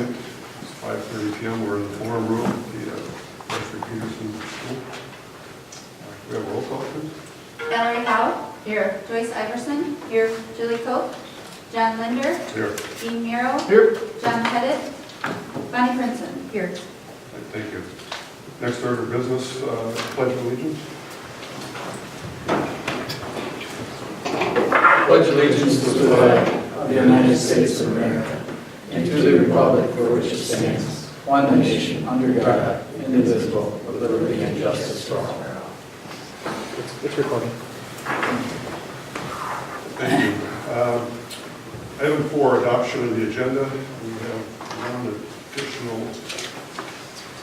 2nd, it's 5:30 p.m. We're in the forum room at the Wesley Peterson School. We have a roll call, please. Valerie Howe. Here. Joyce Iverson. Here. Julie Cope. John Linder. Here. Dean Miro. Here. John Pettit. Bonnie Princeton. Here. Thank you. Next order of business, pledge of allegiance. Pledge allegiance to the flag of the United States of America and to the republic for which it stands, one nation, under God, indivisible, with liberty and justice for all. It's recording. Thank you. Item 4, adoption of the agenda. We have one additional.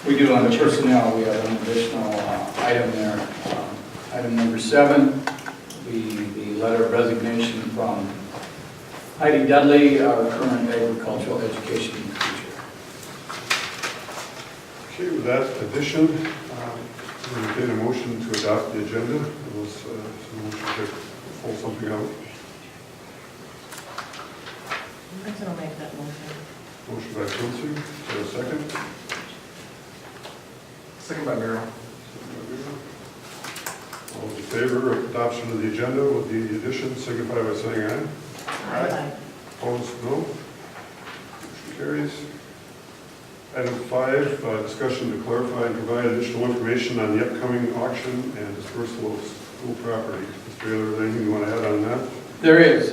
We do on the personnel, we have an additional item there. Item number 7, the letter of resignation from Heidi Dudley, our current agricultural education teacher. Okay, with that addition, we entertain a motion to adopt the agenda. Unless someone should pull something out. I'm going to make that motion. Motion by Quincy, is there a second? Second by Merrill. All those in favor of adoption of the agenda with the addition, signify by saying aye. Aye. Opposed, no. Motion carries. Item 5, discussion to clarify and provide additional information on the upcoming auction and dispersal of school property. Mr. Taylor, is there anything you want to add on that? There is.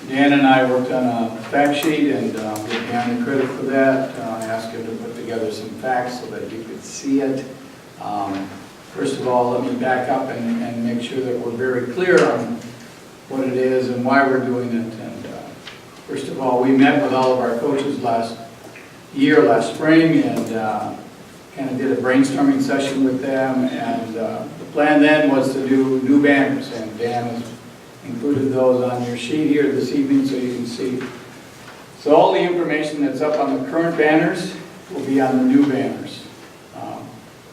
Dan and I worked on a fact sheet and give Dan the credit for that. I asked him to put together some facts so that you could see it. First of all, let me back up and make sure that we're very clear on what it is and why we're doing it. And first of all, we met with all of our coaches last spring, and kind of did a brainstorming session with them. And the plan then was to do new banners, and Dan has included those on your sheet here this evening so you can see. So all the information that's up on the current banners will be on the new banners.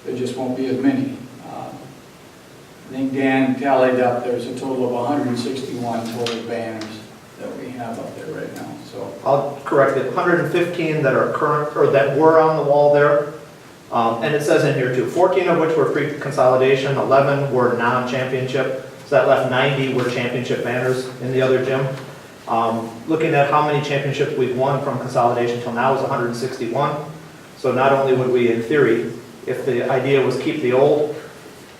There just won't be as many. I think Dan tallied up, there's a total of 161 total banners that we have up there right now. So I'll correct it, 115 that are current, or that were on the wall there. And it says in here too, 14 of which were pre-consolidation, 11 were non-championship. So that left 90 were championship banners in the other gym. Looking at how many championships we've won from consolidation until now is 161. So not only would we, in theory, if the idea was keep the old,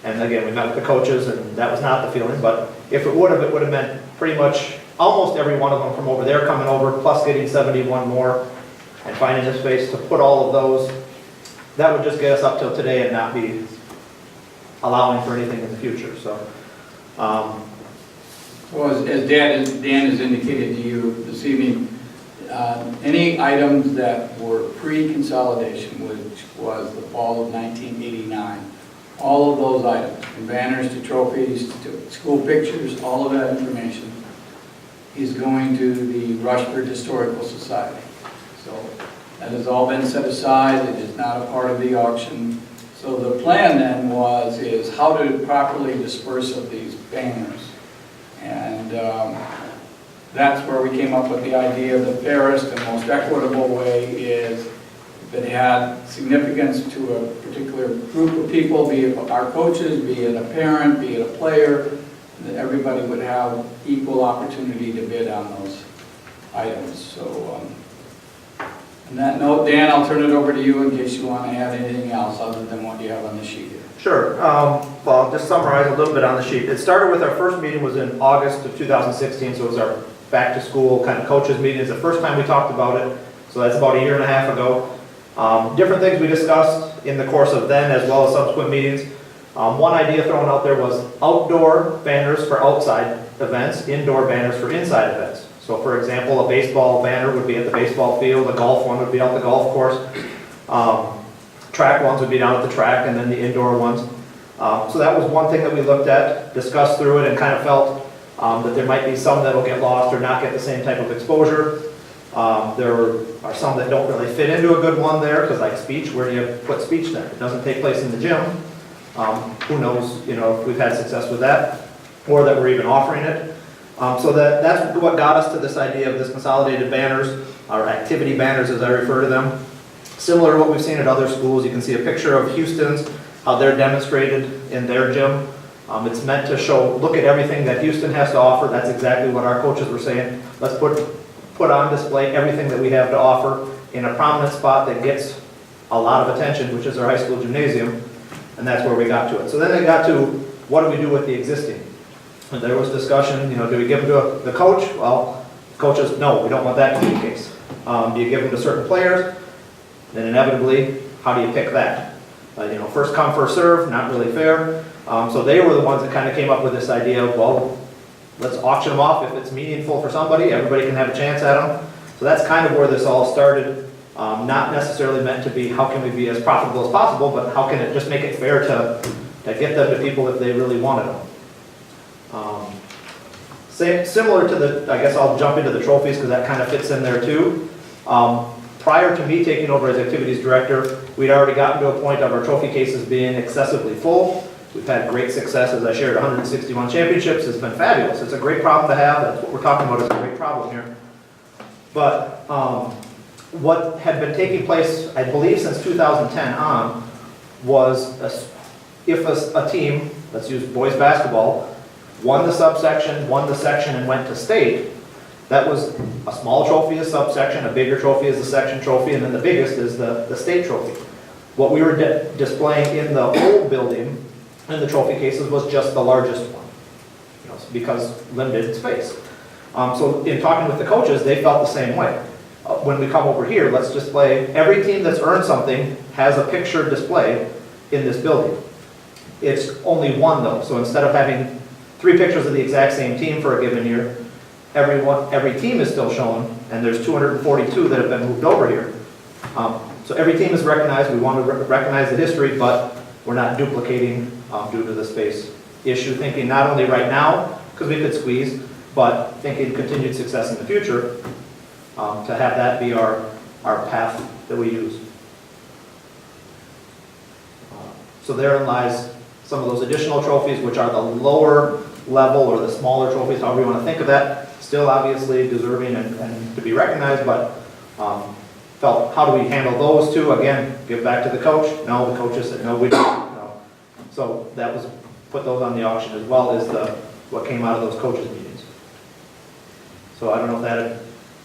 and again, we met with the coaches and that was not the feeling, but if it would have meant pretty much almost every one of them from over there coming over, plus getting 71 more and finding a space to put all of those. That would just get us up till today and not be allowing for anything in the future. So, well, as Dan has indicated to you this evening, any items that were pre-consolidation, which was the fall of 1989, all of those items, from banners to trophies to school pictures, all of that information is going to the Rushford Historical Society. So that has all been set aside. It is not a part of the auction. So the plan then is how to properly disperse of these banners. And that's where we came up with the idea of the fairest and most equitable way is if it had significance to a particular group of people, be it our coaches, be it a parent, be it a player, that everybody would have equal opportunity to bid on those items. So on that note, Dan, I'll turn it over to you in case you want to add anything else other than what you have on the sheet here. Sure. Well, I'll just summarize a little bit on the sheet. It started with our first meeting was in August of 2016, so it was our back to school kind of coaches meeting. It's the first time we talked about it, so that's about a year and a half ago. Different things we discussed in the course of then as well as subsequent meetings. One idea thrown out there was outdoor banners for outside events, indoor banners for inside events. So for example, a baseball banner would be at the baseball field, a golf one would be out the golf course, track ones would be down at the track, and then the indoor ones. So that was one thing that we looked at, discussed through it, and kind of felt that there might be some that will get lost or not get the same type of exposure. There are some that don't really fit into a good one there, because like speech, where do you put speech then? It doesn't take place in the gym. Who knows, if we've had success with that, or that we're even offering it. So that's what got us to this idea of this consolidated banners, or activity banners as I refer to them. Similar to what we've seen at other schools, you can see a picture of Houston's, how they're demonstrated in their gym. It's meant to show, look at everything that Houston has to offer. That's exactly what our coaches were saying. Let's put on display everything that we have to offer in a prominent spot that gets a lot of attention, which is our high school gymnasium, and that's where we got to it. So then they got to, what do we do with the existing? And there was discussion, do we give them to the coach? Well, coaches, no, we don't want that to be the case. Do you give them to certain players? Then inevitably, how do you pick that? First come, first serve, not really fair. So they were the ones that kind of came up with this idea of, well, let's auction them off. If it's meaningful for somebody, everybody can have a chance at them. So that's kind of where this all started. Not necessarily meant to be, how can we be as profitable as possible, but how can it just make it fair to get them to people if they really wanted them. Similar to I guess I'll jump into the trophies because that kind of fits in there too. Prior to me taking over as activities director, we'd already gotten to a point of our trophy cases being excessively full. We've had great success, as I shared, 161 championships. It's been fabulous. It's a great problem to have. That's what we're talking about, is a great problem here. But what had been taking place, I believe since 2010 on, was if a team, let's use boys basketball, won the subsection, won the section, and went to state, that was a small trophy is subsection, a bigger trophy is the section trophy, and then the biggest is the state trophy. What we were displaying in the old building in the trophy cases was just the largest one, because limited space. So in talking with the coaches, they felt the same way. When we come over here, let's display, every team that's earned something has a picture display in this building. It's only one though, so instead of having 3 pictures of the exact same team for a given year, every team is still shown, and there's 242 that have been moved over here. So every team is recognized. We want to recognize the history, but we're not duplicating due to the space issue, thinking not only right now, because we could squeeze, but thinking continued success in the future, to have that be our path that we use. So therein lies some of those additional trophies, which are the lower level or the smaller trophies, however you want to think of that. Still obviously deserving and to be recognized, but felt, how do we handle those two? Again, give back to the coach. No, the coaches said, no, we don't. No. So that was, put those on the auction as well as what came out of those coaches meetings. So I don't know if that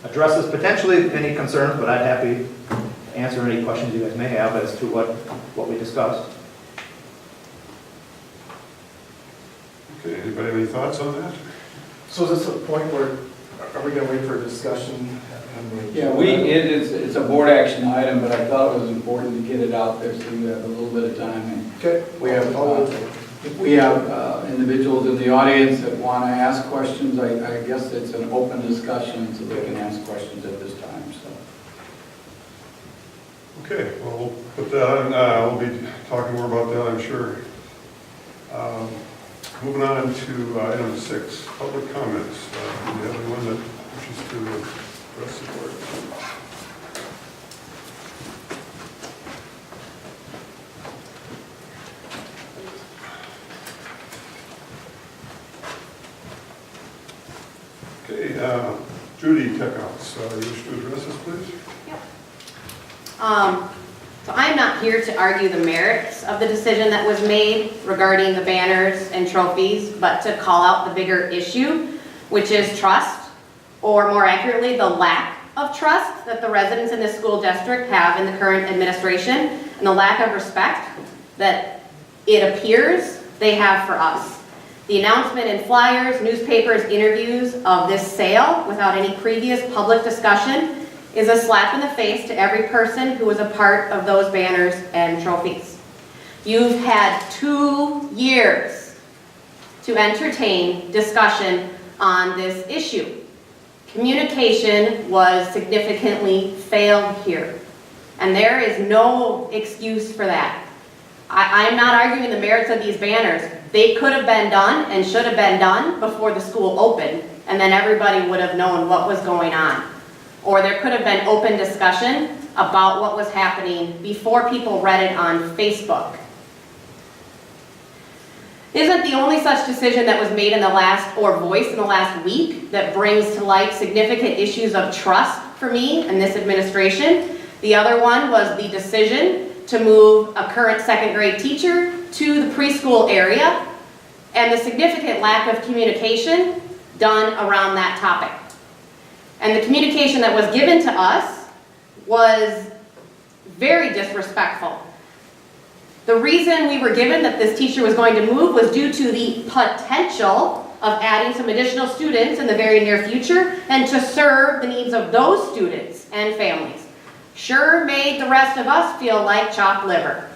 addresses potentially any concerns, but I'd happy to answer any questions you guys may have as to what we discussed. Okay, anybody have any thoughts on that? So is this a point where, are we going to wait for a discussion? Yeah, it's a board action item, but I thought it was important to get it out there so you have a little bit of time. And Okay. we have, if we have individuals in the audience that want to ask questions, I guess it's an open discussion, so they can ask questions at this time, so. Okay, well, we'll put that on. We'll be talking more about that, I'm sure. Moving on to item 6, public comments. Do we have anyone that wishes to address the board? Okay, Judy Techouts, you wish to address this, please? So I'm not here to argue the merits of the decision that was made regarding the banners and trophies, but to call out the bigger issue, which is trust, or more accurately, the lack of trust that the residents in this school district have in the current administration, and the lack of respect that it appears they have for us. The announcement in flyers, newspapers, interviews of this sale without any previous public discussion is a slap in the face to every person who was a part of those banners and trophies. You've had 2 years to entertain discussion on this issue. Communication was significantly failed here, and there is no excuse for that. I'm not arguing the merits of these banners. They could have been done and should have been done before the school opened, and then everybody would have known what was going on. Or there could have been open discussion about what was happening before people read it on Facebook. isn't the only such decision that was made in the last, or voiced in the last week, that brings to light significant issues of trust for me and this administration. The other one was the decision to move a current second grade teacher to the preschool area, and the significant lack of communication done around that topic. And the communication that was given to us was very disrespectful. The reason we were given that this teacher was going to move was due to the potential of adding some additional students in the very near future and to serve the needs of those students and families. Sure made the rest of us feel like chopped liver.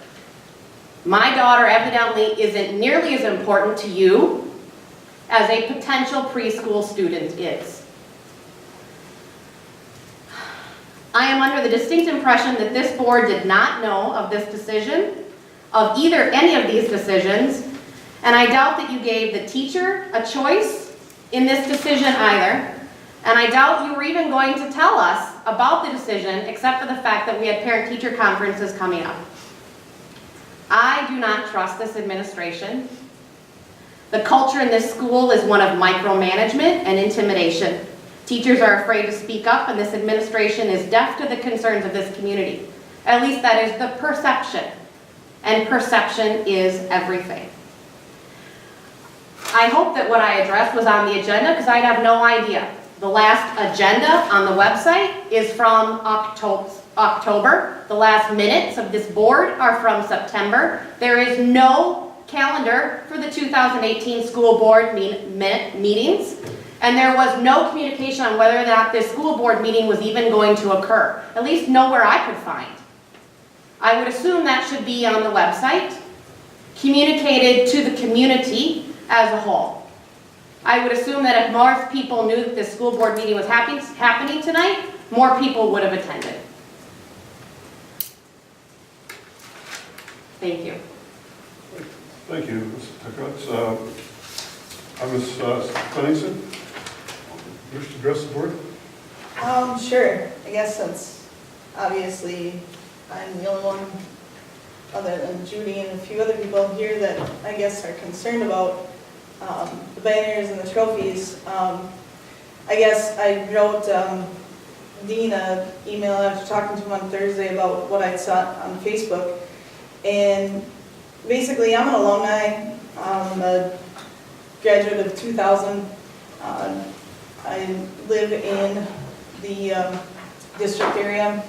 My daughter evidently isn't nearly as important to you as a potential preschool student is. I am under the distinct impression that this board did not know of this decision, of either any of these decisions, and I doubt that you gave the teacher a choice in this decision either, and I doubt you were even going to tell us about the decision except for the fact that we had parent-teacher conferences coming up. I do not trust this administration. The culture in this school is one of micromanagement and intimidation. Teachers are afraid to speak up, and this administration is deaf to the concerns of this community. At least that is the perception, and perception is everything. I hope that what I addressed was on the agenda, because I'd have no idea. The last agenda on the website is from October. The last minutes of this board are from September. There is no calendar for the 2018 school board meetings, and there was no communication on whether or not this school board meeting was even going to occur, at least nowhere I could find. I would assume that should be on the website, communicated to the community as a whole. I would assume that if more people knew that this school board meeting was happening tonight, more people would have attended. Thank you. Thank you, Ms. Tuckett. Ms. Fenningson, wish to address the board? Sure. I guess since obviously I'm the only one other than Judy and a few other people here that I guess are concerned about the banners and the trophies. I guess I wrote Dean an email after talking to him on Thursday about what I saw on Facebook. And basically I'm an alumni. I'm a graduate of 2000. I live in the district area.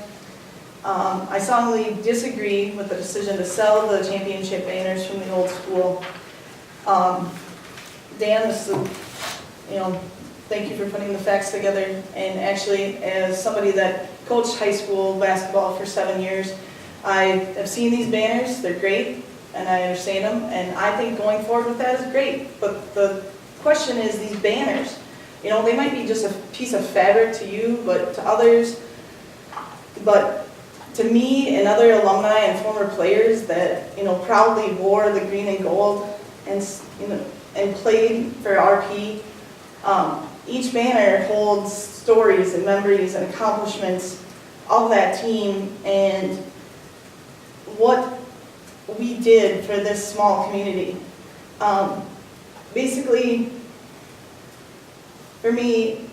I strongly disagree with the decision to sell the championship banners from the old school. Dan, this is, thank you for putting the facts together. And actually, as somebody that coached high school basketball for 7 years, I have seen these banners. They're great, and I understand them. And I think going forward with that is great. But the question is, these banners, they might be just a piece of fabric to you, but to others, but to me and other alumni and former players that, proudly wore the green and gold and played for RP, each banner holds stories and memories and accomplishments of that team and what we did for this small community. Basically, for me,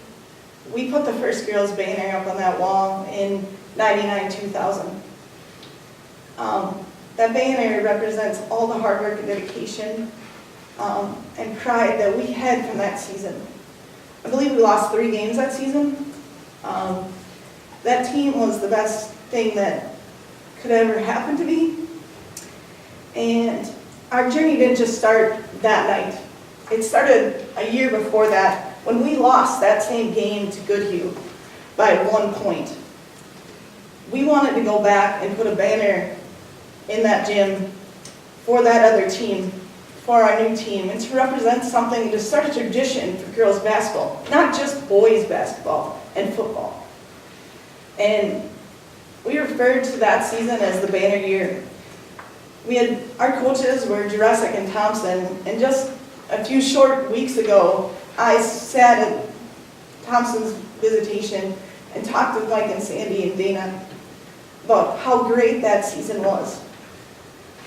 we put the first girls banner up on that wall in 99-2000. That banner represents all the hard work and dedication and pride that we had from that season. I believe we lost 3 games that season. That team was the best thing that could ever happen to me. And our journey didn't just start that night. It started a year before that when we lost that same game to Goodhue by 1 point. We wanted to go back and put a banner in that gym for that other team, for our new team, and to represent something, to start a tradition for girls basketball, not just boys basketball and football. And we referred to that season as the banner year. Our coaches were Jurassic and Thompson, and just a few short weeks ago, I sat at Thompson's visitation and talked with Mike and Sandy and Dana about how great that season was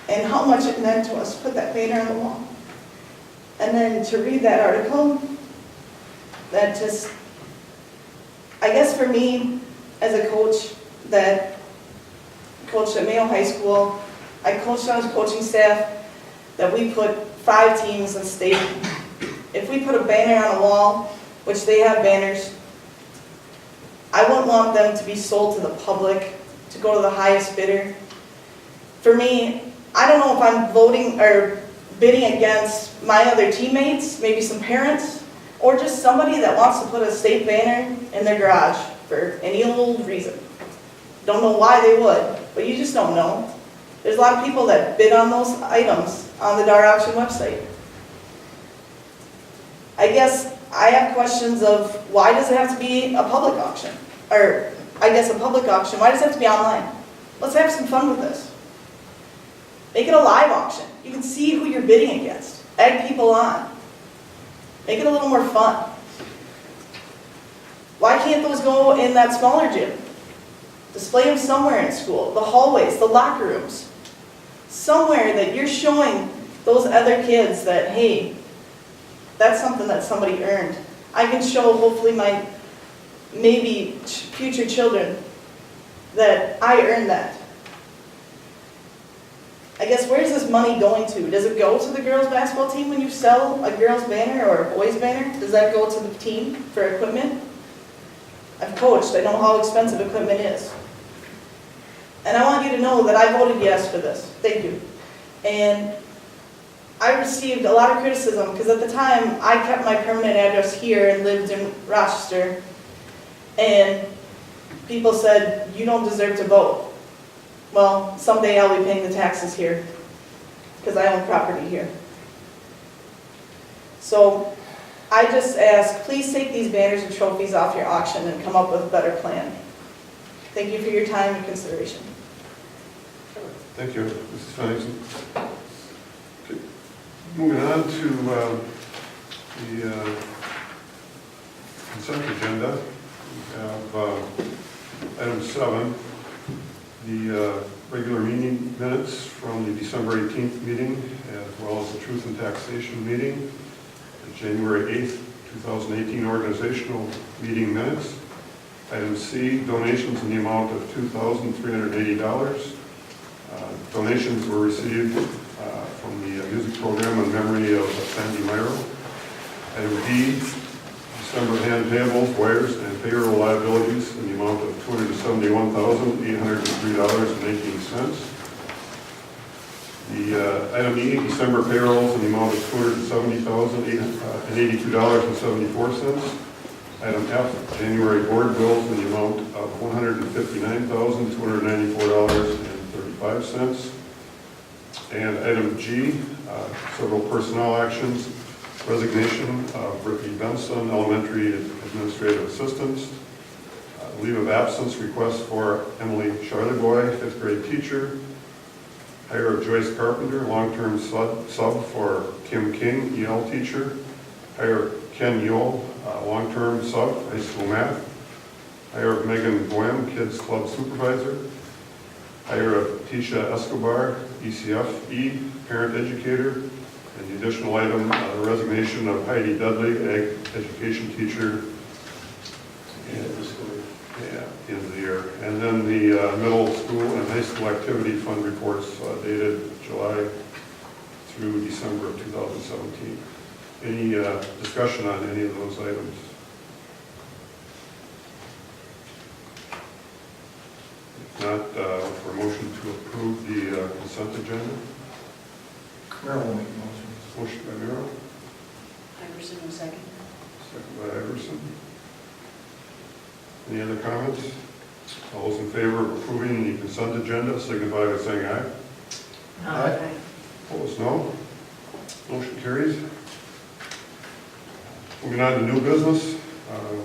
and how much it meant to us to put that banner on the wall. And then to read that article, that just, I guess for me, as a coach that coached at Mayo High School, I coached on his coaching staff, that we put 5 teams in state. If we put a banner on a wall, which they have banners, I wouldn't want them to be sold to the public, to go to the highest bidder. For me, I don't know if I'm voting or bidding against my other teammates, maybe some parents, or just somebody that wants to put a state banner in their garage for any old reason. Don't know why they would, but you just don't know. There's a lot of people that bid on those items on the Dar Auction website. I guess I have questions of why does it have to be a public auction? Or I guess a public auction, why does it have to be online? Let's have some fun with this. Make it a live auction. You can see who you're bidding against. Egg people on. Make it a little more fun. Why can't those go in that smaller gym? Display them somewhere in school, the hallways, the locker rooms. Somewhere that you're showing those other kids that, hey, that's something that somebody earned. I can show hopefully my maybe future children that I earned that. I guess where's this money going to? Does it go to the girls' basketball team when you sell a girls' banner or a boys' banner? Does that go to the team for equipment? I've coached, I know how expensive equipment is. And I want you to know that I voted yes for this. Thank you. And I received a lot of criticism because at the time I kept my permanent address here and lived in Rochester. And people said, you don't deserve to vote. Well, someday I'll be paying the taxes here because I own property here. So I just ask, please take these banners and trophies off your auction and come up with a better plan. Thank you for your time and consideration. Thank you, Mrs. Fennington. Okay. Moving on to the consent agenda. We have item 7, the regular meeting minutes from the December 18th meeting, as well as the Truth and Taxation meeting, the January 8th, 2018 organizational meeting minutes. Item C, donations in the amount of $2,380. Donations were received from the music program in memory of Sandy Myro. Item D, December hand payables, wires, and payroll liabilities in the amount of $271,803.18. The item E, December payrolls in the amount of $270,082.74. Item F, January board bills in the amount of $159,294.35. And item G, several personnel actions. Resignation of Brittany Benson, elementary administrative assistant. Leave of absence request for Emily Charleboy, 5th grade teacher. Hire of Joyce Carpenter, long-term sub for Kim King, EL teacher. Hire Ken Yule, long-term sub, high school math. Hire of Megan Boehm, kids club supervisor. Hire of Tisha Escobar, ECFE, parent educator. And the additional item, the resignation of Heidi Dudley, ag education teacher. And end of the year. And then the middle school and high school activity fund reports dated July through December of 2017. Any discussion on any of those items? If not, for a motion to approve the consent agenda. Merrill will make the motion. Motion by Merrill, Iverson, a second. second by Iverson. Any other comments? All those in favor of approving the consent agenda signify by saying aye. Aye. Opposed, no. Motion carries. Moving on to new business,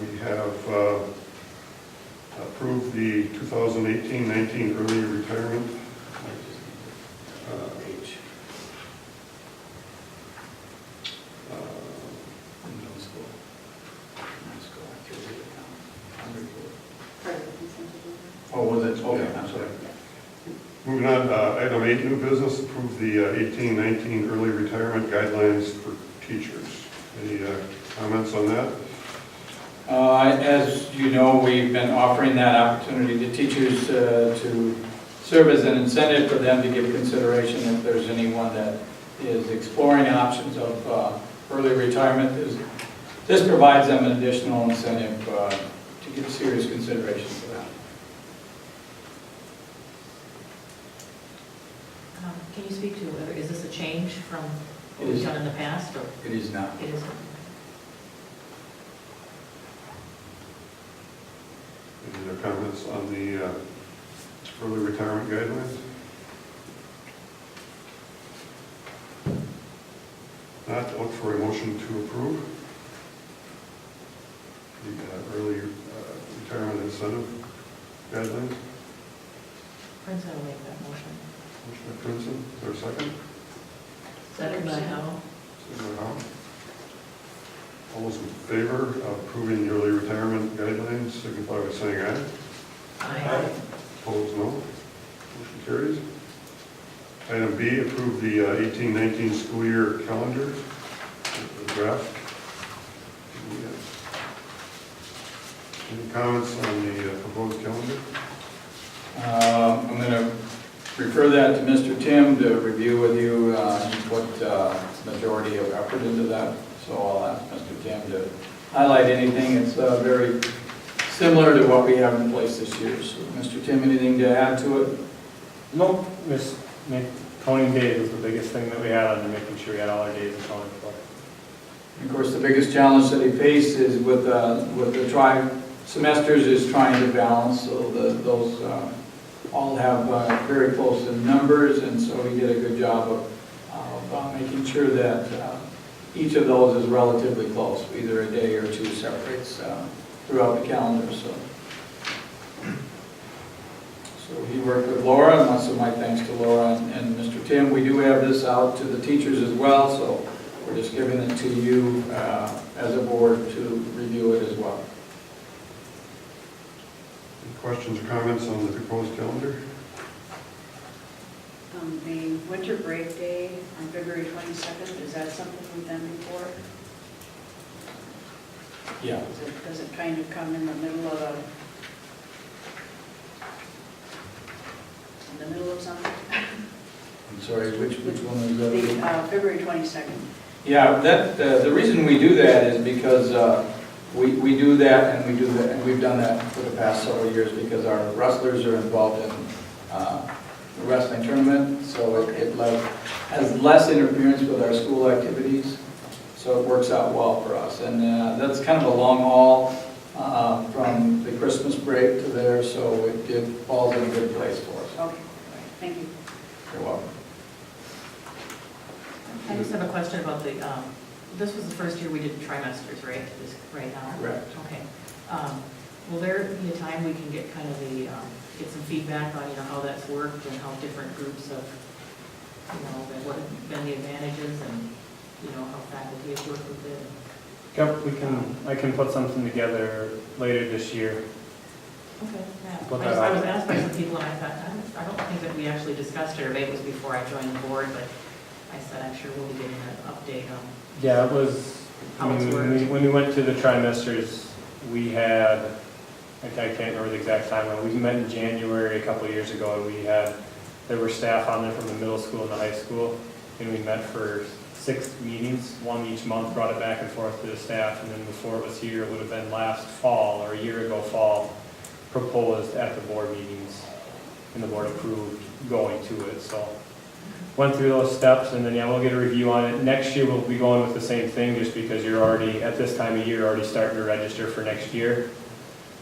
we have approved the 2018-19 early retirement. Oh, was it? Okay, I'm sorry. Moving on, item 8, new business, approve the 18-19 early retirement guidelines for teachers. Any comments on that? As you know, we've been offering that opportunity to teachers to serve as an incentive for them to give consideration if there's anyone that is exploring options of early retirement. This provides them an additional incentive to give serious consideration for that. Can you speak to whether, is this a change from what It we've is. done in the past, or It is not. it isn't? Any other comments on the early retirement guidelines? Not, look for a motion to approve the early retirement incentive guidelines. Prince, I will make that motion. Motion by Princeton, is there a second? Second by Howell. Second by Howell. All those in favor of approving the early retirement guidelines, signify by saying aye. Aye. Opposed, no. Motion carries. Item B, approve the 18-19 school year calendar, the draft. Any comments on the proposed calendar? I'm going to refer that to Mr. Tim to review with you what majority of effort into that. So I'll ask Mr. Tim to highlight anything. It's very similar to what we have in place this year. So Mr. Tim, anything to add to it? No, counting days was the biggest thing that we had on making sure we had all our days accounted for. Of course, the biggest challenge that he faced is with the semesters is trying to balance, so those all have very close in numbers, and so he did a good job of making sure that each of those is relatively close, either a day or two separates throughout the calendar. So he worked with Laura, and also my thanks to Laura and Mr. Tim. We do have this out to the teachers as well, so we're just giving it to you as a board to review it as well. Any questions or comments on the proposed calendar? The winter break day on February 22nd, is that something we've done before? Yeah. Does it kind of come in the middle of something? I'm sorry, which one is that? The February 22nd. Yeah, the reason we do that is because we do that, and we've done that for the past several years because our wrestlers are involved in the wrestling tournament, so it has less interference with our school activities, so it works out well for us. And that's kind of a long haul from the Christmas break to there, so it falls in a good place for us. Okay, all right, thank you. You're welcome. I just have a question about this was the first year we did trimesters, right, right now? Correct. Okay. Will there be a time we can get kind of get some feedback on, how that's worked and how different groups have, what have been the advantages and, how faculty has worked with it? Yep, I can put something together later this year. Okay, yeah. Put I that was out. asked by some people, and I thought, I don't think that we actually discussed it, or maybe it was before I joined the board, but I said, I'm sure we'll be getting an update on. Yeah, it was, How it's when we went to the trimesters, we had, I can't remember the exact timeline, we met in January a couple of years ago, and there were staff on there from the middle school and the high school, and we met for 6 meetings, one each month, brought it back and forth to the staff, and then before it was here, it would have been last fall, or a year ago fall, proposed at the board meetings, and the board approved going to it, so. Went through those steps, and then, we'll get a review on it. Next year, we'll be going with the same thing, just because you're already, at this time of year, already starting to register for next year.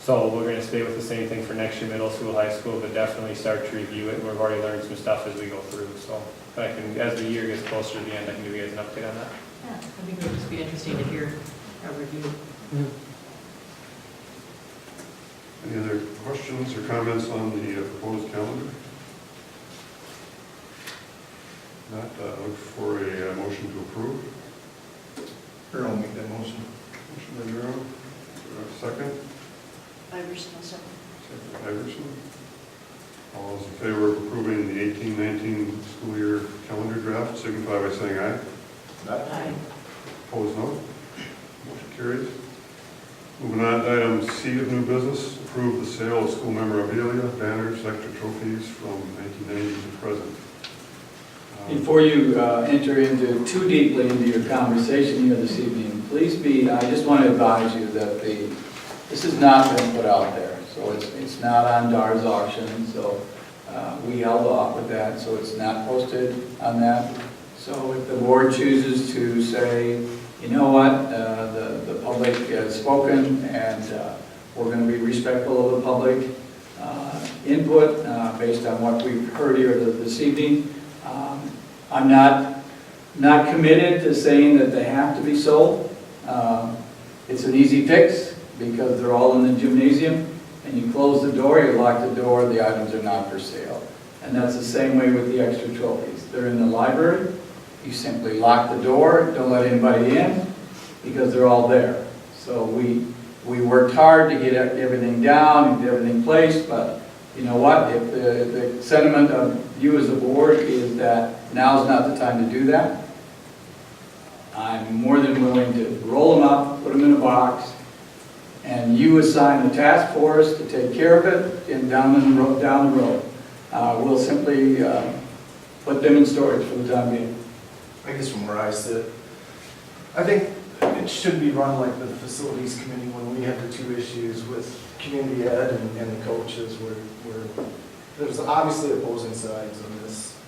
So we're gonna stay with the same thing for next year, middle school, high school, but definitely start to review it. We've already learned some stuff as we go through, so I can, as the year gets closer to the end, I can give you guys an update on that. Yeah, I think it would just be interesting to hear a review. Any other questions or comments on the proposed calendar? Not, look for a motion to approve. Earl will make that motion. Motion by Earl, second. Iverson, second. Second by Iverson. All those in favor of approving the 18-19 school year calendar draft, signify by saying aye. Aye. Opposed, no. Motion carries. Moving on to item C of new business, approve the sale of school memorabilia, banners, extra trophies from 1990 to present. Before you enter into too deeply into your conversation here this evening, please I just want to advise you that this has not been put out there. So it's not on DAR's auction, so we held off with that, so it's not posted on that. So if the board chooses to say, you know what, the public has spoken, and we're going to be respectful of the public input based on what we've heard here this evening. I'm not committed to saying that they have to be sold. It's an easy fix because they're all in the gymnasium, and you close the door, you lock the door, the items are not for sale. And that's the same way with the extra trophies. They're in the library. You simply lock the door, don't let anybody in, because they're all there. So we worked hard to get everything down, get everything placed, but you know what? If the sentiment of you as a board is that now's not the time to do that, I'm more than willing to roll them up, put them in a box, and you assign the task force to take care of it and down the road. We'll simply put them in storage for the time being. I guess from where I sit, I think it should be run like the facilities committee when we had the two issues with community ed and the coaches where there's obviously opposing sides on this.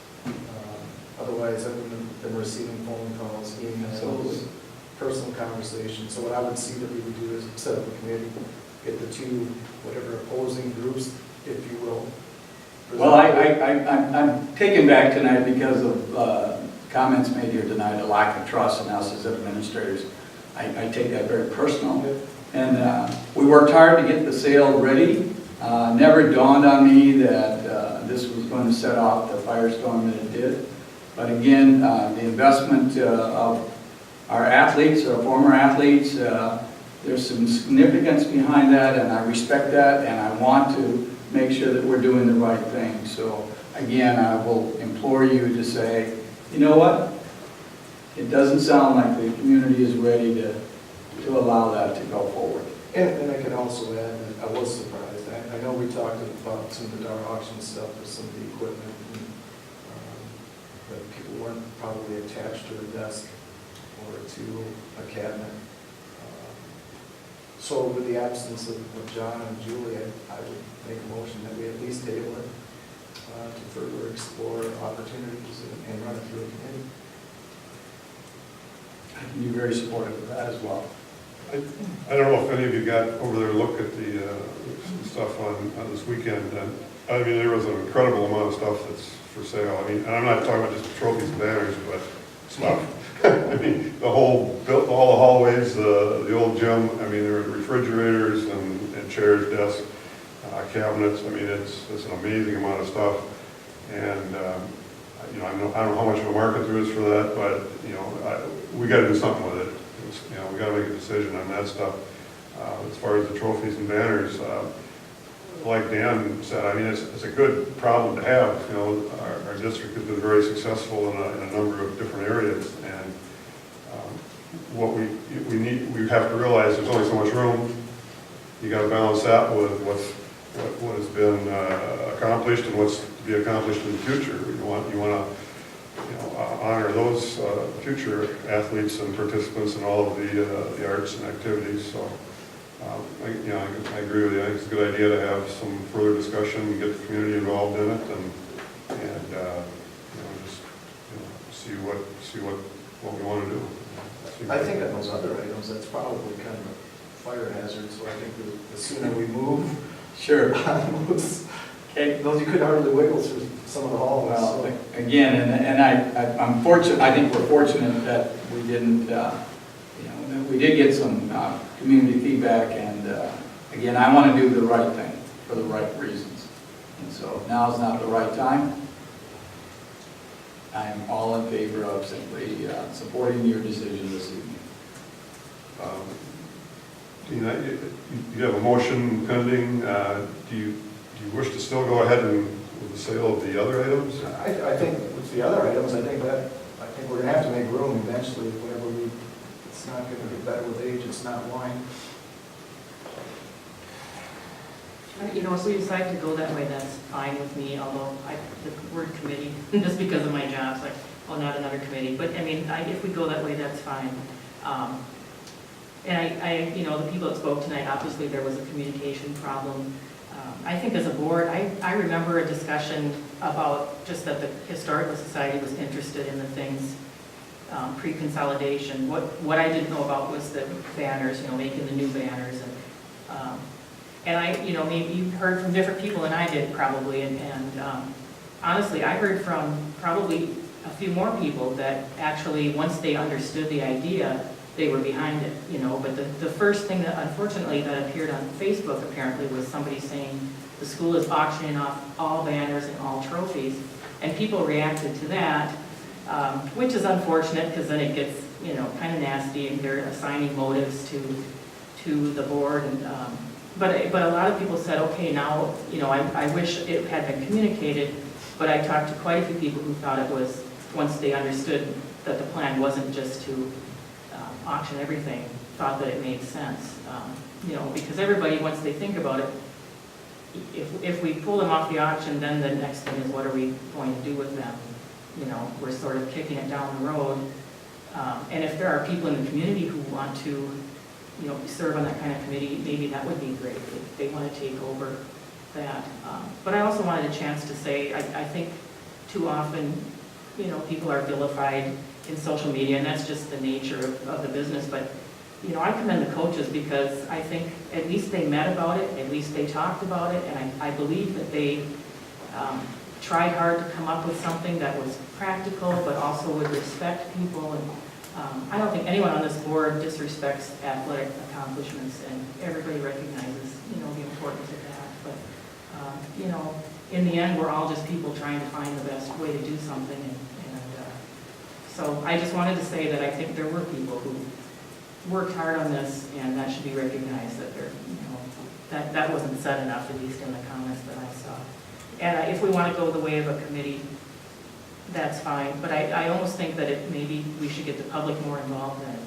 Otherwise, I wouldn't have been receiving phone calls, emails, personal conversations. So what I would see that we would do is set up a committee, get the two, whatever opposing groups, if you will. Well, I'm taken back tonight because of comments made here tonight, a lack of trust in us as administrators. I take that very personal. And we worked hard to get the sale ready. Never dawned on me that this was going to set off the firestorm that it did. But again, the investment of our athletes, our former athletes, there's some significance behind that, and I respect that, and I want to make sure that we're doing the right thing. So again, I will implore you to say, you know what? It doesn't sound like the community is ready to allow that to go forward. And I can also add that I was surprised. I know we talked about some of the DAR auction stuff with some of the equipment, and, but people weren't probably attached to a desk or to a cabinet. So with the absence of John and Julie, I would make a motion that we at least table it to further explore opportunities and run it through a committee. I can be very supportive of that as well. I don't know if any of you got over there to look at the stuff on this weekend. I mean, there was an incredible amount of stuff that's for sale. I mean, and I'm not talking about just trophies and banners, but stuff. I mean, all the hallways, the old gym. I mean, there were refrigerators and chairs, desks, cabinets. I mean, it's an amazing amount of stuff. And you know, I don't know how much of a market there is for that, but you know, we got to do something with it. You know, we got to make a decision on that stuff. As far as the trophies and banners, like Dan said, I mean, it's a good problem to have. You know, our district has been very successful in a number of different areas, and what we have to realize there's only so much room. You got to balance that with what has been accomplished and what's to be accomplished in the future. You want to honor those future athletes and participants in all of the arts and activities. So, I agree with you. I think it's a good idea to have some further discussion and get the community involved in it, and just see what we want to do. I think on those other items, that's probably kind of a fire hazard. So I think the sooner we move, Sure. on those you could hardly wiggle through some of the halls. Well, So. again, and I'm fortunate. I think we're fortunate that we didn't. That we did get some community feedback, and again, I want to do the right thing for the right reasons. And so now is not the right time. I'm all in favor of simply supporting your decision this evening. You have a motion pending. Do you wish to still go ahead with the sale of the other items? I think with the other items, I think we're going to have to make room eventually whenever we It's not gonna get better with age, it's not wine. You know, if we decide to go that way, that's fine with me, although the word committee, just because of my job, it's like, oh, not another committee. But I mean, if we go that way, that's fine. And you know, the people that spoke tonight, obviously there was a communication problem. I think as a board, I remember a discussion about just that the Historical Society was interested in the things pre-consolidation. What I didn't know about was the banners, you know, making the new banners. And I, you know, maybe you heard from different people than I did probably. And honestly, I heard from probably a few more people that actually, once they understood the idea, they were behind it, you know. But the first thing that, unfortunately, that appeared on Facebook apparently was somebody saying the school is auctioning off all banners and all trophies. And people reacted to that, which is unfortunate because then it gets, you know, kind of nasty and they're assigning motives to the board. And but a lot of people said, okay, now, you know, I wish it had been communicated, but I talked to quite a few people who thought it was, once they understood that the plan wasn't just to auction everything, thought that it made sense. You know, because everybody, once they think about it, if we pull them off the auction, then the next thing is what are we going to do with them? You know, we're sort of kicking it down the road. And if there are people in the community who want to, you know, serve on that kind of committee, maybe that would be great if they want to take over that. But I also wanted a chance to say, I think too often, you know, people are vilified in social media, and that's just the nature of the business. But, you know, I commend the coaches because I think at least they met about it, at least they talked about it, and I believe that they tried hard to come up with something that was practical, but also would respect people. And I don't think anyone on this board disrespects athletic accomplishments, and everybody recognizes, you know, the importance of that. But, you know, in the end, we're all just people trying to find the best way to do something. And so I just wanted to say that I think there were people who worked hard on this, and that should be recognized, that they're, you know, that wasn't said enough, at least in the comments that I saw. And if we want to go the way of a committee, that's fine, but I almost think that maybe we should get the public more involved in it.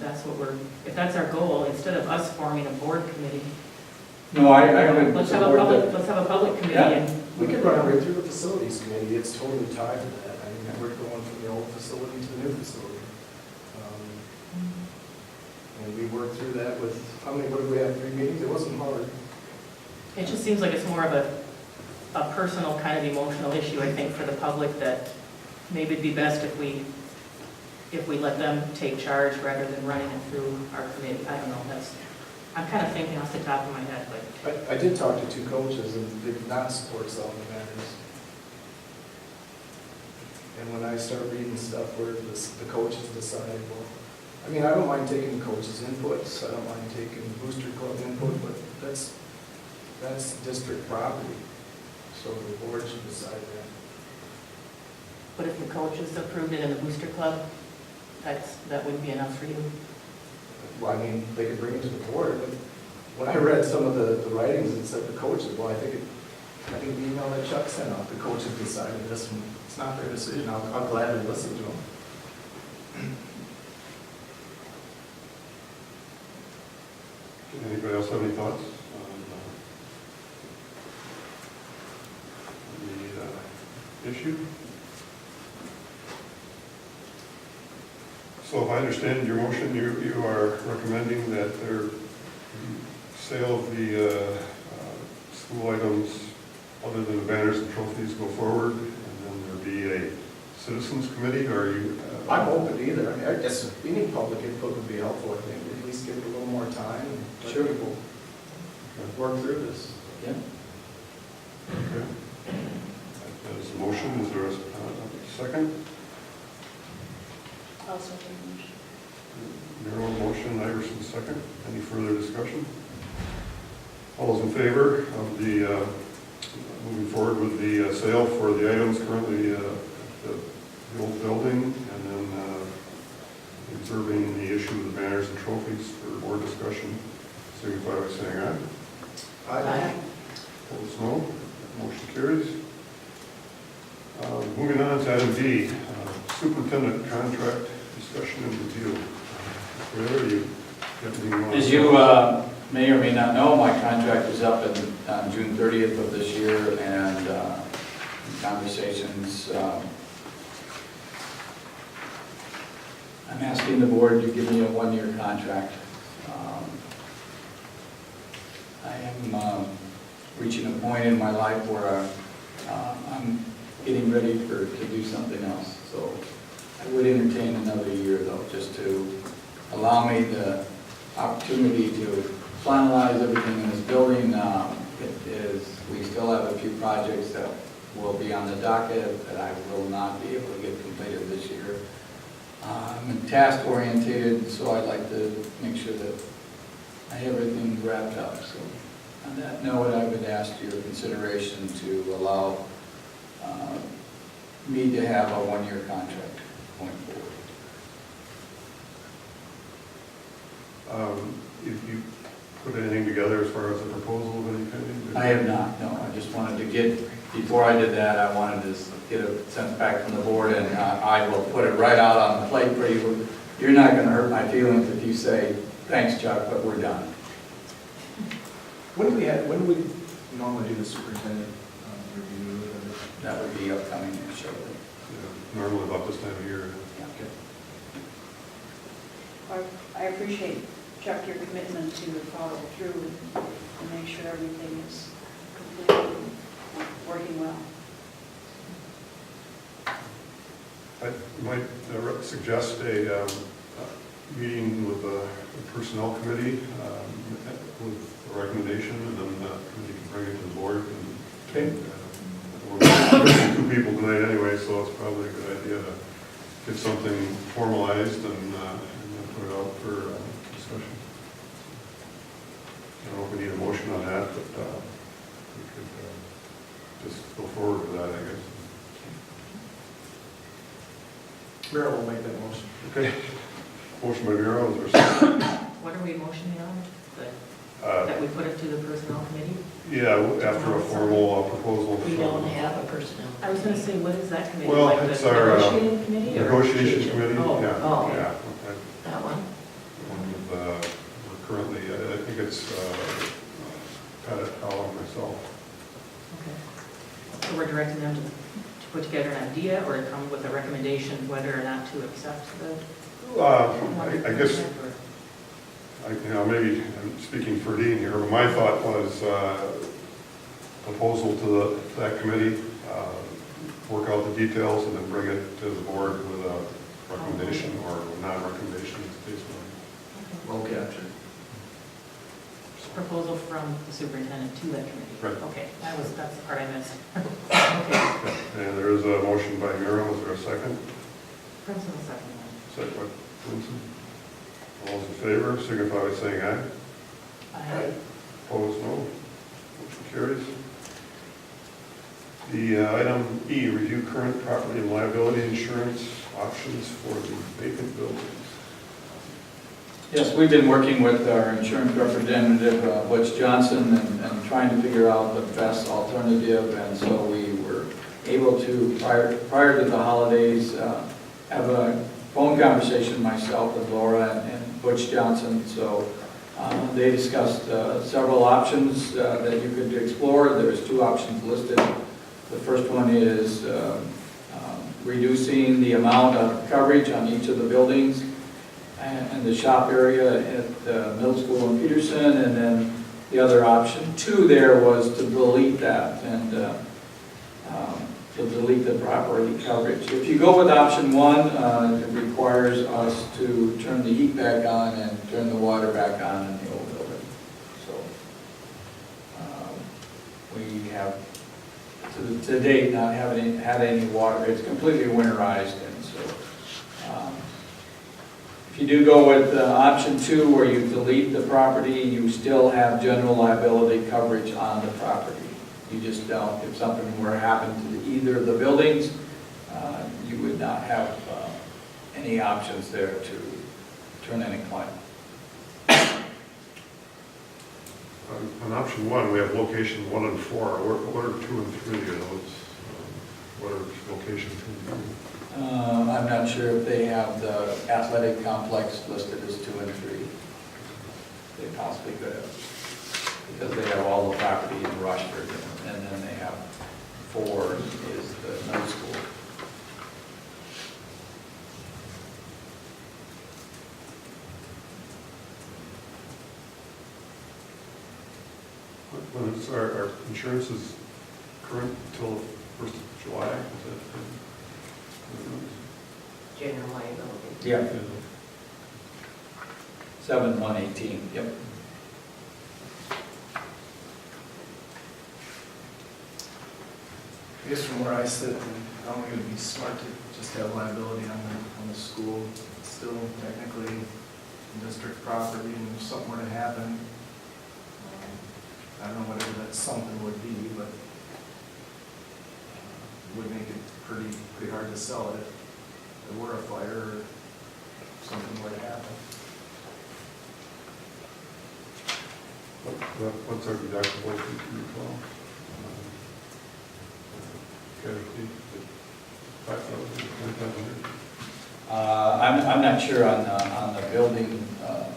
If that's our goal, instead of us forming a board committee. No, I would Let's have a public committee. Yeah. And We could run it right through the facilities committee, it's totally tied to that. I mean, we're going from the old facility to the new facility. And we worked through that with, what did we have, 3 meetings? It wasn't hard. It just seems like it's more of a personal kind of emotional issue, I think, for the public, that maybe it'd be best if we let them take charge rather than running it through our committee. I don't know, I'm kind of thinking off the top of my head, but. I did talk to 2 coaches and they did not support selling the banners. And when I start reading stuff where the coaches decided, well, I mean, I don't mind taking the coaches' inputs, I don't mind taking booster club input, but that's district property, so the board should decide that. But if the coaches approved it in the booster club, that wouldn't be enough for you? Well, I mean, they could bring it to the board, but when I read some of the writings, it said the coaches, well, I think the email that Chuck sent out, the coaches decided this, and it's not their decision, I'll gladly listen to them. Anybody else have any thoughts on the issue? So if I understand your motion, you are recommending that their sale of the school items other than the banners and trophies go forward, and then there be a citizens committee, or are you? I'm open to either. I mean, I guess any public input would be helpful, I think. At least give it a little more time and let people work through this. Yeah. Okay. That is a motion. Is there a second? I'll second the motion. Miro motion, Iverson second. Any further discussion? All those in favor of the moving forward with the sale for the items currently at the old building, and then observing the issue of the banners and trophies for board discussion, signify by saying aye. Aye. Opposed, no. Motion carries. Moving on to item D, superintendent contract discussion and review. Whatever you, everything you want. As you may or may not know, my contract is up on June 30th of this year, and in conversations, I'm asking the board to give me a one-year contract. I am reaching a point in my life where I'm getting ready to do something else. So I would entertain another year though, just to allow me the opportunity to finalize everything in this building. We still have a few projects that will be on the docket that I will not be able to get completed this year. I'm task oriented, so I'd like to make sure that I have everything wrapped up. So on that note, I would ask your consideration to allow me to have a one-year contract going forward. If you put anything together as far as a proposal of any kind? I have not, no. I just wanted to get, before I did that, I wanted to get a sense back from the board, and I will put it right out on the plate for you. You're not going to hurt my feelings if you say, thanks, Chuck, but we're done. When do we normally do the superintendent review? That would be upcoming shortly. Yeah, normally about this time of year. I appreciate, Chuck, your commitment to follow through and make sure everything is completely working well. I might suggest a meeting with the personnel committee with a recommendation, and then the committee can bring it to the board. Okay. We're missing two people tonight anyway, so it's probably a good idea to get something formalized and then put it out for discussion. I don't know if we need a motion on that, but we could just go forward with that, I guess. Merrill will make that motion. Okay. Motion by Miro, is there a second? What are we motioning on? That we put it to the personnel committee? Yeah, after a formal proposal. We don't have a personnel. I was gonna say, what is that committee? Well, Like the it's our, negotiating committee? or- Negotiation committee, Oh, yeah. oh, okay. Yeah, okay. That one? One with, we're currently, I think it's Pat Howell and myself. Okay. So we're directing them to put together an idea or to come with a recommendation whether or not to accept the. I guess, maybe I'm speaking for Dean here, but my thought was proposal to that committee, work out the details, and then bring it to the board with a recommendation or non-recommendation as the case may be. Well captured. Proposal from the superintendent to that committee. Right. Okay, that's the part I missed. Okay. And there is a motion by Miro, is there a second? Princeton, the second one. Second by Clemson. All those in favor, signify by saying aye. Aye. Opposed, no. Motion carries. The item E, review current property and liability insurance options for the vacant buildings. Yes, we've been working with our insurance representative, Butch Johnson, and trying to figure out the best alternative, and so we were able to, prior to the holidays, have a phone conversation, myself with Laura and Butch Johnson. So they discussed several options that you could explore. There's two options listed. The first one is reducing the amount of coverage on each of the buildings and the shop area at the middle school in Peterson, and then the other option two there was to delete that and to delete the property coverage. If you go with option one, it requires us to turn the heat back on and turn the water back on in the old building. So we have to date not having had any water. It's completely winterized, and so if you do go with option two, where you delete the property, you still have general liability coverage on the property. You just don't, if something were to happen to either of the buildings, you would not have any options there to turn any claim. On option one, we have location 1 and 4. What are 2 and 3 of those? What are location 2 and 3? I'm not sure if they have the athletic complex listed as 2 and 3. They possibly could have, because they have all the property in Rushford, and then they have 4 is the middle school. When it's, our insurance is current until 1st of July, is that? General liability. Yeah. 7/1/18, yep. I guess from where I sit, I don't think it'd be smart to just have liability on the school. It's still technically district property, and if something were to happen, I don't know whatever that something would be, but it would make it pretty hard to sell it if there were a fire or something were to happen. What's our deductible, if you recall? Casualty, 5,000, 2,500? I'm not sure on the building,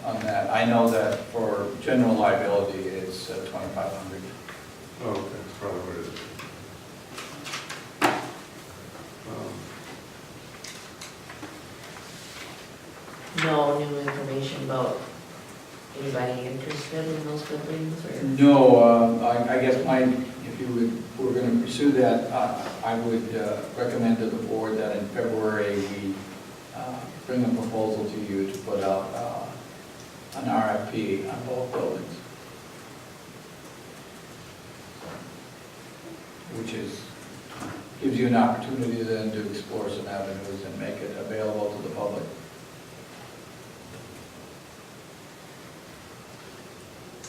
on that. I know that for general liability, it's 2,500. Oh, okay, that's probably what it is. No new information about anybody interested in those buildings or? No, I guess if you were going to pursue that, I would recommend to the board that in February, we bring a proposal to you to put out an RFP on both buildings. Which gives you an opportunity then to explore some avenues and make it available to the public.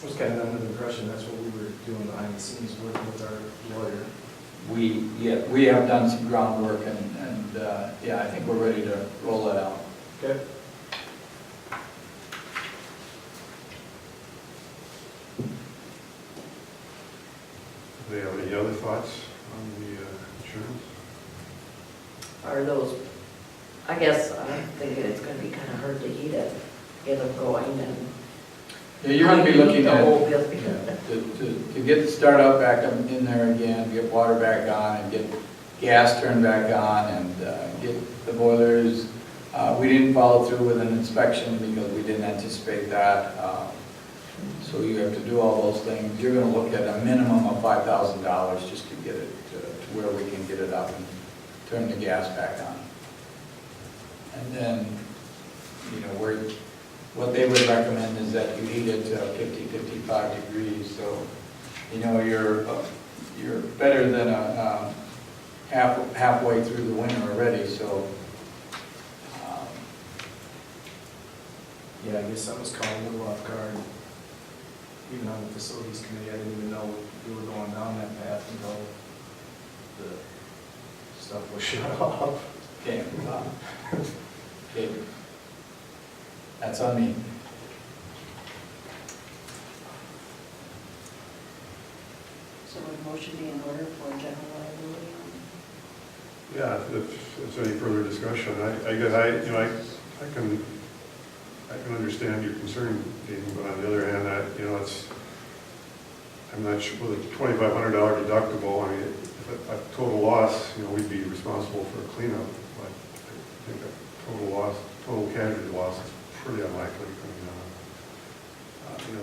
I was kind of under the impression that's what we were doing behind the scenes, working with our lawyer. We have done some groundwork and yeah, I think we're ready to roll that out. Okay. Do they have any other thoughts on the insurance? Are those, I guess, I'm thinking it's gonna be kind of hard to heat it, get them going and. Yeah, you're going to be looking The at, whole building. to get the startup back up in there again, get water back on, and get gas turned back on, and get the boilers. We didn't follow through with an inspection because we didn't anticipate that. So you have to do all those things. You're going to look at a minimum of $5,000 just to get it to where we can get it up and turn the gas back on. And then, what they would recommend is that you heat it to 50, 55 degrees. So, you're better than halfway through the winter already. So, Yeah, I guess I was caught a little off guard. Even on the facilities committee, I didn't even know we were going down that path until the stuff was shut off. okay, okay, that's on me. So would a motion be in order for general liability? Yeah, if there's any further discussion, I guess I can understand your concern, Dean, but on the other hand, I'm not sure with a $2,500 deductible. I mean, if a total loss, we'd be responsible for a cleanup, but I think a total casualty loss is pretty unlikely.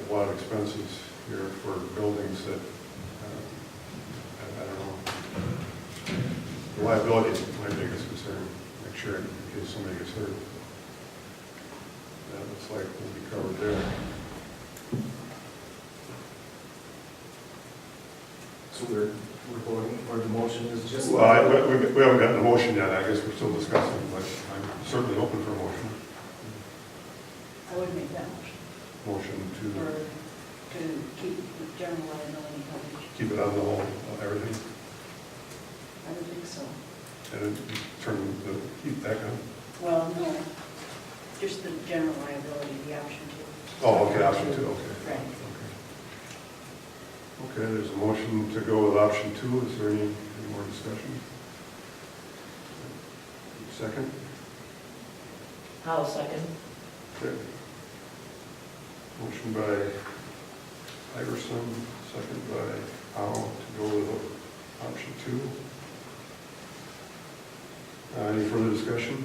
A lot of expenses here for buildings that, I don't know. The liability is my biggest concern, make sure in case somebody gets hurt. That looks like we'll be covered there. So we're voting, or the motion is just. Well, we haven't gotten a motion yet, I guess we're still discussing, but I'm certainly open for a motion. I would make that motion, Motion or to keep the general liability coverage. keep it on the whole, everything, I would think so. and then turn the heat back on. Well, no, just the general liability, the option two. Oh, okay, option 2, okay. Right. Okay, there's a motion to go with option 2. Is there any more discussion? Second? I'll second. Okay. Motion by Iverson, second by Howe to go with option 2. Any further discussion?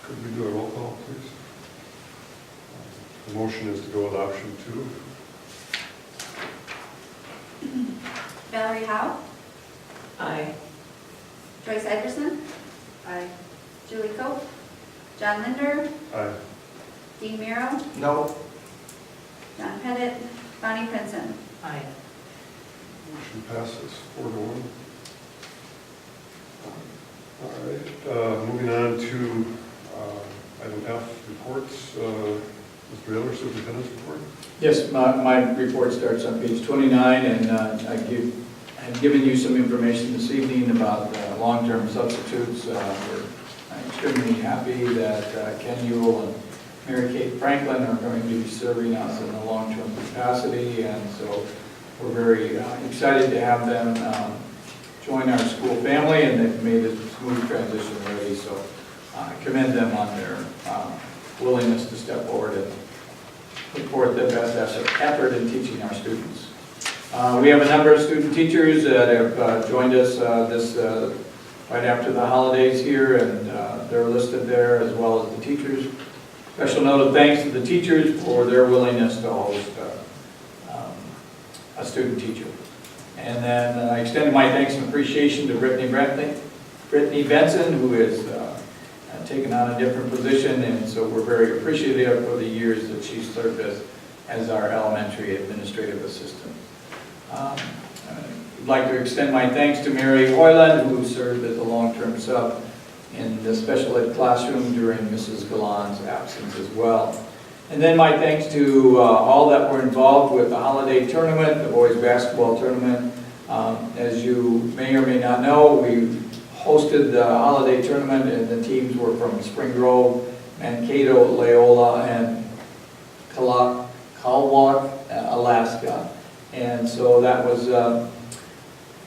Could we do a roll call, please? The motion is to go with option 2. Valerie Howe, Aye. Joyce Iverson, Aye. Julie Cope, John Linder, Aye. Dean Miro, No, John Pettit, Bonnie Princeton. Aye. Motion passes 4-1. All right, moving on to item F, reports. Mr. Miller, Superintendent's report. Yes, my report starts on page 29, and I've given you some information this evening about long-term substitutes. We're extremely happy that Ken Ewell and Mary Kate Franklin are going to be serving us in a long-term capacity, and so we're very excited to have them join our school family, and they've made a smooth transition already, so I commend them on their willingness to step forward and put forth their best effort in teaching our students. We have a number of student teachers that have joined us right after the holidays here, and they're listed there, as well as the teachers. Special note of thanks to the teachers for their willingness to host a student teacher. And then I extend my thanks and appreciation to Brittany Benson, who has taken on a different position, and so we're very appreciative for the years that she served as our elementary administrative assistant. I'd like to extend my thanks to Mary Hoyland, who served as a long-term sub in the special ed classroom during Mrs. Galan's absence as well. And then my thanks to all that were involved with the holiday tournament, the boys basketball tournament. As you may or may not know, we hosted the holiday tournament, and the teams were from Spring Grove, Mankato, Loyola, and Kalwak, Alaska. And so that was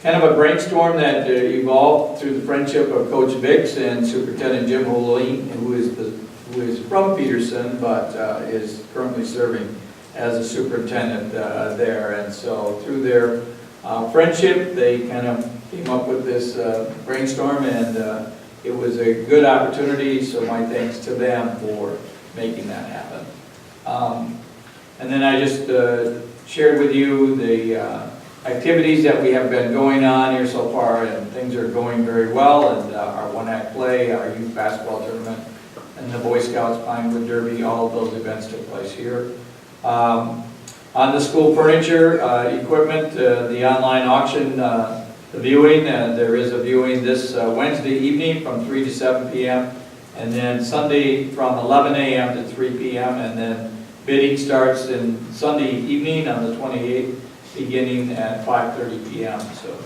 kind of a brainstorm that evolved through the friendship of Coach Vicks and Superintendent Jim Holine, who is from Peterson, but is currently serving as a superintendent there. And so through their friendship, they kind of came up with this brainstorm, and it was a good opportunity, so my thanks to them for making that happen. And then I just shared with you the activities that we have been going on here so far, and things are going very well, and our one-act play, our youth basketball tournament, and the Boy Scouts Pinewood Derby, all of those events took place here. On the school furniture, equipment, the online auction, the viewing, there is a viewing this Wednesday evening from 3 to 7 p.m. and then Sunday from 11 a.m. to 3 p.m. and then bidding starts in Sunday evening on the 28th, beginning at 5:30 p.m. So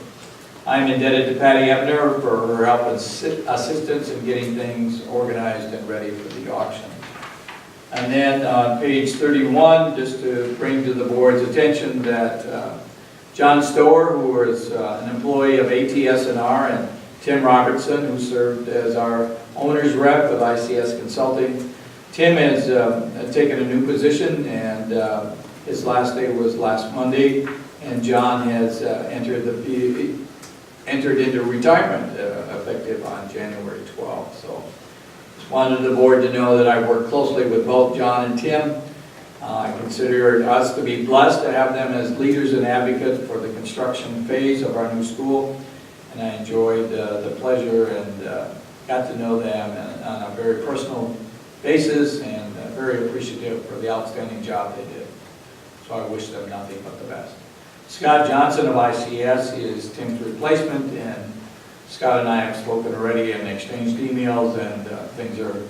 I'm indebted to Patty Ebner for her help and assistance in getting things organized and ready for the auction. And then on page 31, just to bring to the board's attention that John Stower, who was an employee of ATS&R, and Tim Robertson, who served as our owner's rep of ICS Consulting. Tim has taken a new position, and his last day was last Monday, and John has entered into retirement effective on January 12th. So just wanted the board to know that I work closely with both John and Tim. I consider us to be blessed to have them as leaders and advocates for the construction phase of our new school, and I enjoyed the pleasure and got to know them on a very personal basis, and very appreciative for the outstanding job they did. So I wish them nothing but the best. Scott Johnson of ICS is Tim's replacement, and Scott and I have spoken already and exchanged emails, and things are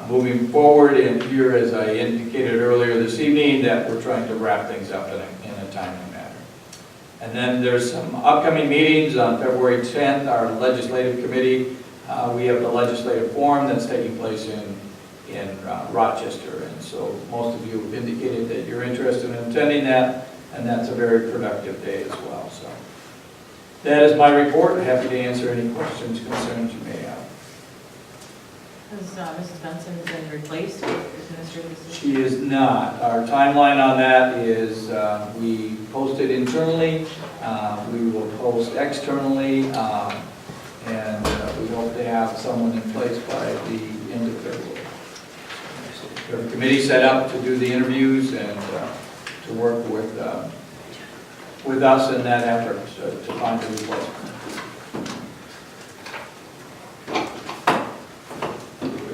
moving forward. And here, as I indicated earlier this evening, that we're trying to wrap things up in a timely manner. And then there's some upcoming meetings on February 10th, our legislative committee. We have the legislative forum that's taking place in Rochester, and so most of you have indicated that you're interested in attending that, and that's a very productive day as well. So that is my report. Happy to answer any questions, concerns you may have. Has Mrs. Benson been replaced as administrative assistant? She is not. Our timeline on that is we posted internally, we will post externally, and we hope to have someone in place by the end of February. We have a committee set up to do the interviews and to work with us in that effort to find a replacement.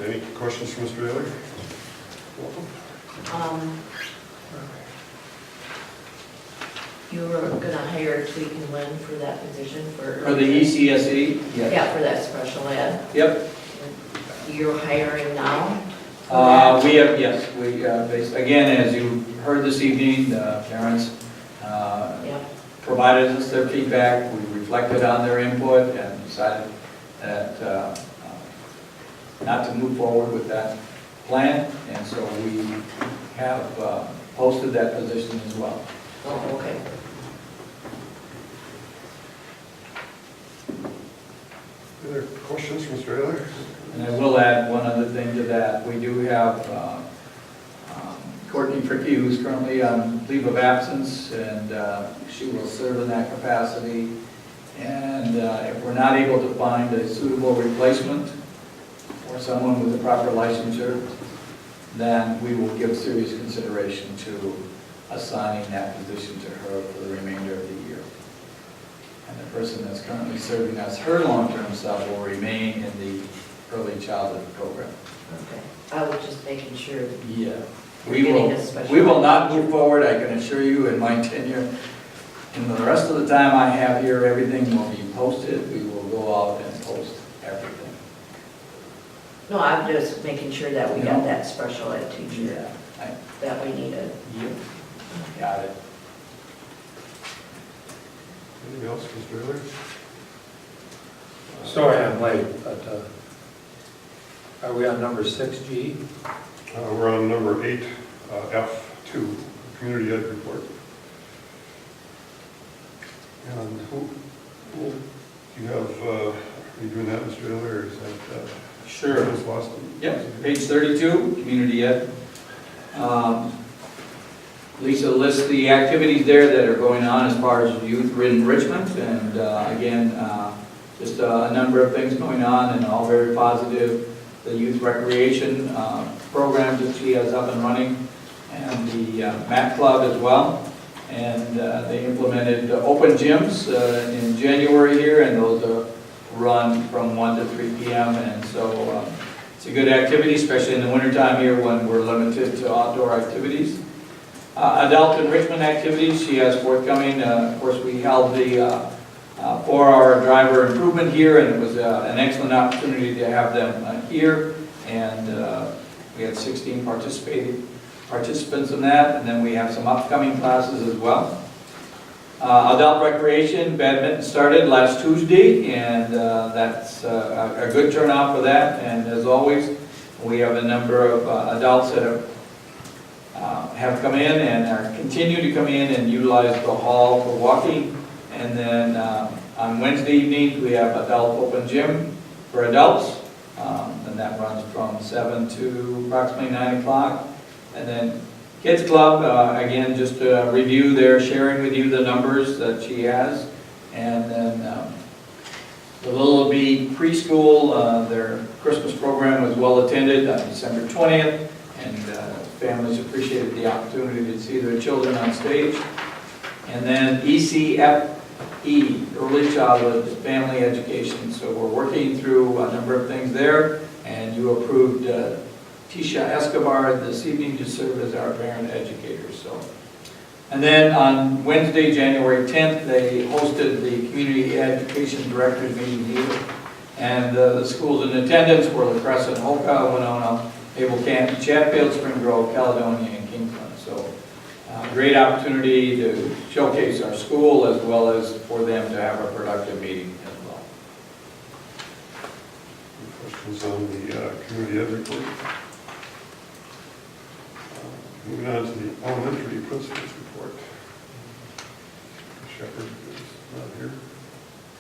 Any questions for Mr. Ayler? Welcome. You were gonna hire Tweak and Lynn for that position for? For the ECSE? Yes. Yeah, for that special ed. Yep. You're hiring now? We have, yes, again, as you heard this evening, the parents Yep. provided us their feedback, we reflected on their input and decided that not to move forward with that plan, and so we have posted that position as well. Oh, okay. Any other questions for Mr. Ayler? And I will add one other thing to that. We do have Courtney Fricky, who's currently on leave of absence, and she will serve in that capacity. And if we're not able to find a suitable replacement or someone with the proper licensure, then we will give serious consideration to assigning that position to her for the remainder of the year. And the person that's currently serving as her long-term sub will remain in the early childhood program. Okay. I was just making sure. Yeah. You're We getting will, a special we will not ed. move forward, I can assure you, in my tenure. In the rest of the time I have here, everything will be posted. We will go out and post everything. No, I'm just making sure that we No. got that special ed teacher Yeah. that we needed. Yep. Got it. Anything else, Mr. Ayler? Sorry I'm late, but are we on number 6G? We're on number 8, F2, Community Ed Report. And you have, are you doing that, Mr. Ayler, or is that? Sure. Ms. Lawson? Yep, page 32, community ed. Lisa lists the activities there that are going on as far as youth enrichment, and again, just a number of things going on and all very positive. The youth recreation programs that she has up and running, and the MAT Club as well. And they implemented open gyms in January here, and those run from 1 to 3 p.m. And so it's a good activity, especially in the wintertime here when we're limited to outdoor activities. Adult enrichment activities she has forthcoming. Of course, we held the 4-hour driver improvement here, and it was an excellent opportunity to have them here. And we had 16 participants in that, and then we have some upcoming classes as well. Adult recreation, badminton started last Tuesday, and that's a good turnout for that. And as always, we have a number of adults that have come in and are continue to come in and utilize the hall for walking. And then on Wednesday evenings, we have adult open gym for adults, and that runs from 7 to approximately 9 o'clock. And then Kids Club, again, just to review there, sharing with you the numbers that she has. And then the Little B preschool, their Christmas program was well attended on December 20th. And families appreciated the opportunity to see their children on stage. And then ECFE, Early Childhood Family Education. So we're working through a number of things there. And you approved Tisha Escobar this evening to serve as our parent educator. So, and then on Wednesday, January 10th, they hosted the Community Education Directors meeting here. And the schools in attendance were La Crescent, Hoka, Winona, Able Canton, Chatfield, Spring Grove, Caledonia, and Kingsland. So, great opportunity to showcase our school as well as for them to have a productive meeting as well. Any questions on the Community Ed Report? Moving on to the elementary principals report. Shepherd is not here.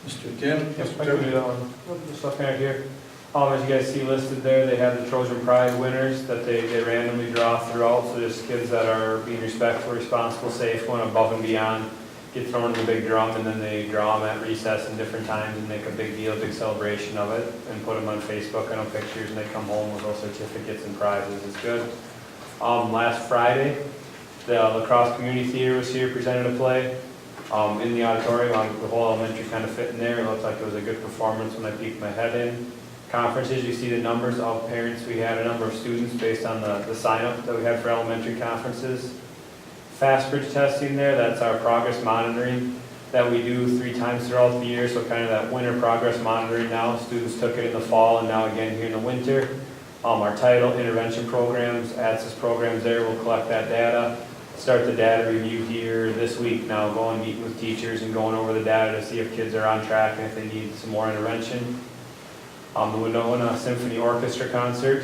Mr. Tim? Yes, I can do that one. Just looking at here. As you guys see listed there, they have the Trojan Pride winners that they randomly draw throughout, so just kids that are being respectful, responsible, safe, going above and beyond, get thrown in the big drum, and then they draw them at recess and different times and make a big deal, big celebration of it, and put them on Facebook, I know pictures, and they come home with those certificates and prizes. It's good. Last Friday, the Lacrosse Community Theater was here, presented a play in the auditorium. The whole elementary kind of fit in there. It looked like it was a good performance when I peeked my head in. Conferences, you see the numbers of parents. We had a number of students based on the sign-up that we had for elementary conferences. FastBridge testing there, that's our progress monitoring that we do 3 times throughout the year, so kind of that winter progress monitoring now. Students took it in the fall and now again here in the winter. Our title intervention programs, ADSIS programs there, will collect that data. Start the data review here this week now, going meeting with teachers and going over the data to see if kids are on track and if they need some more intervention. The Winona Symphony Orchestra concert,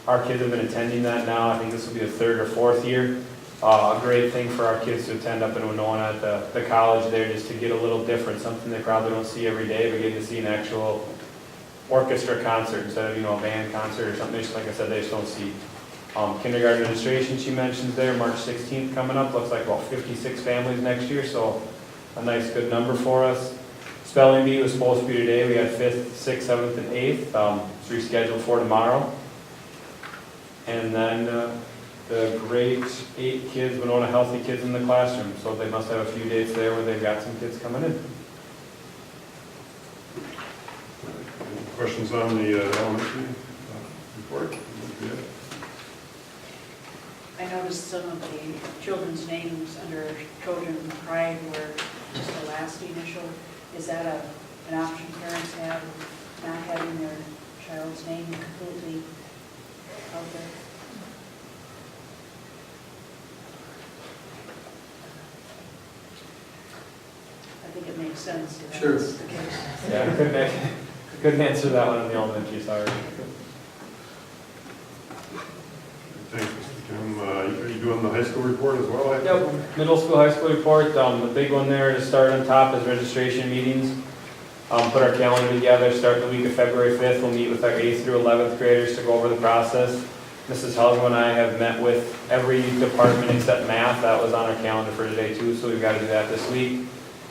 our kids have been attending that now. I think this will be the 3rd or 4th year. A great thing for our kids to attend up in Winona at the college there, just to get a little different, something they probably don't see every day, but getting to see an actual orchestra concert instead of, a band concert or something. Just like I said, they just don't see. Kindergarten registration, she mentions there, March 16th coming up. Looks like about 56 families next year, so a nice good number for us. Spelling bee was supposed to be today. We had 5th, 6th, 7th, and 8th. It's rescheduled for tomorrow. And then the grade 8 kids, Winona Healthy Kids in the classroom. So they must have a few dates there where they've got some kids coming in. Any questions on the elementary report? Yeah. I noticed some of the children's names under Trojan Pride were just the last initial. Is that an option parents have, not having their child's name completely out there? I think it makes sense if Sure. that's the case. Yeah, couldn't answer that one in the elementary, sorry. Thanks, Mr. Kim. Are you doing the high school report as well? Yep, middle school, high school report. The big one there to start on top is registration meetings. Put our calendar together, start the week of February 5th. We'll meet with our 8th through 11th graders to go over the process. Mrs. Helgo and I have met with every department except math. That was on our calendar for today too, so we've got to do that this week.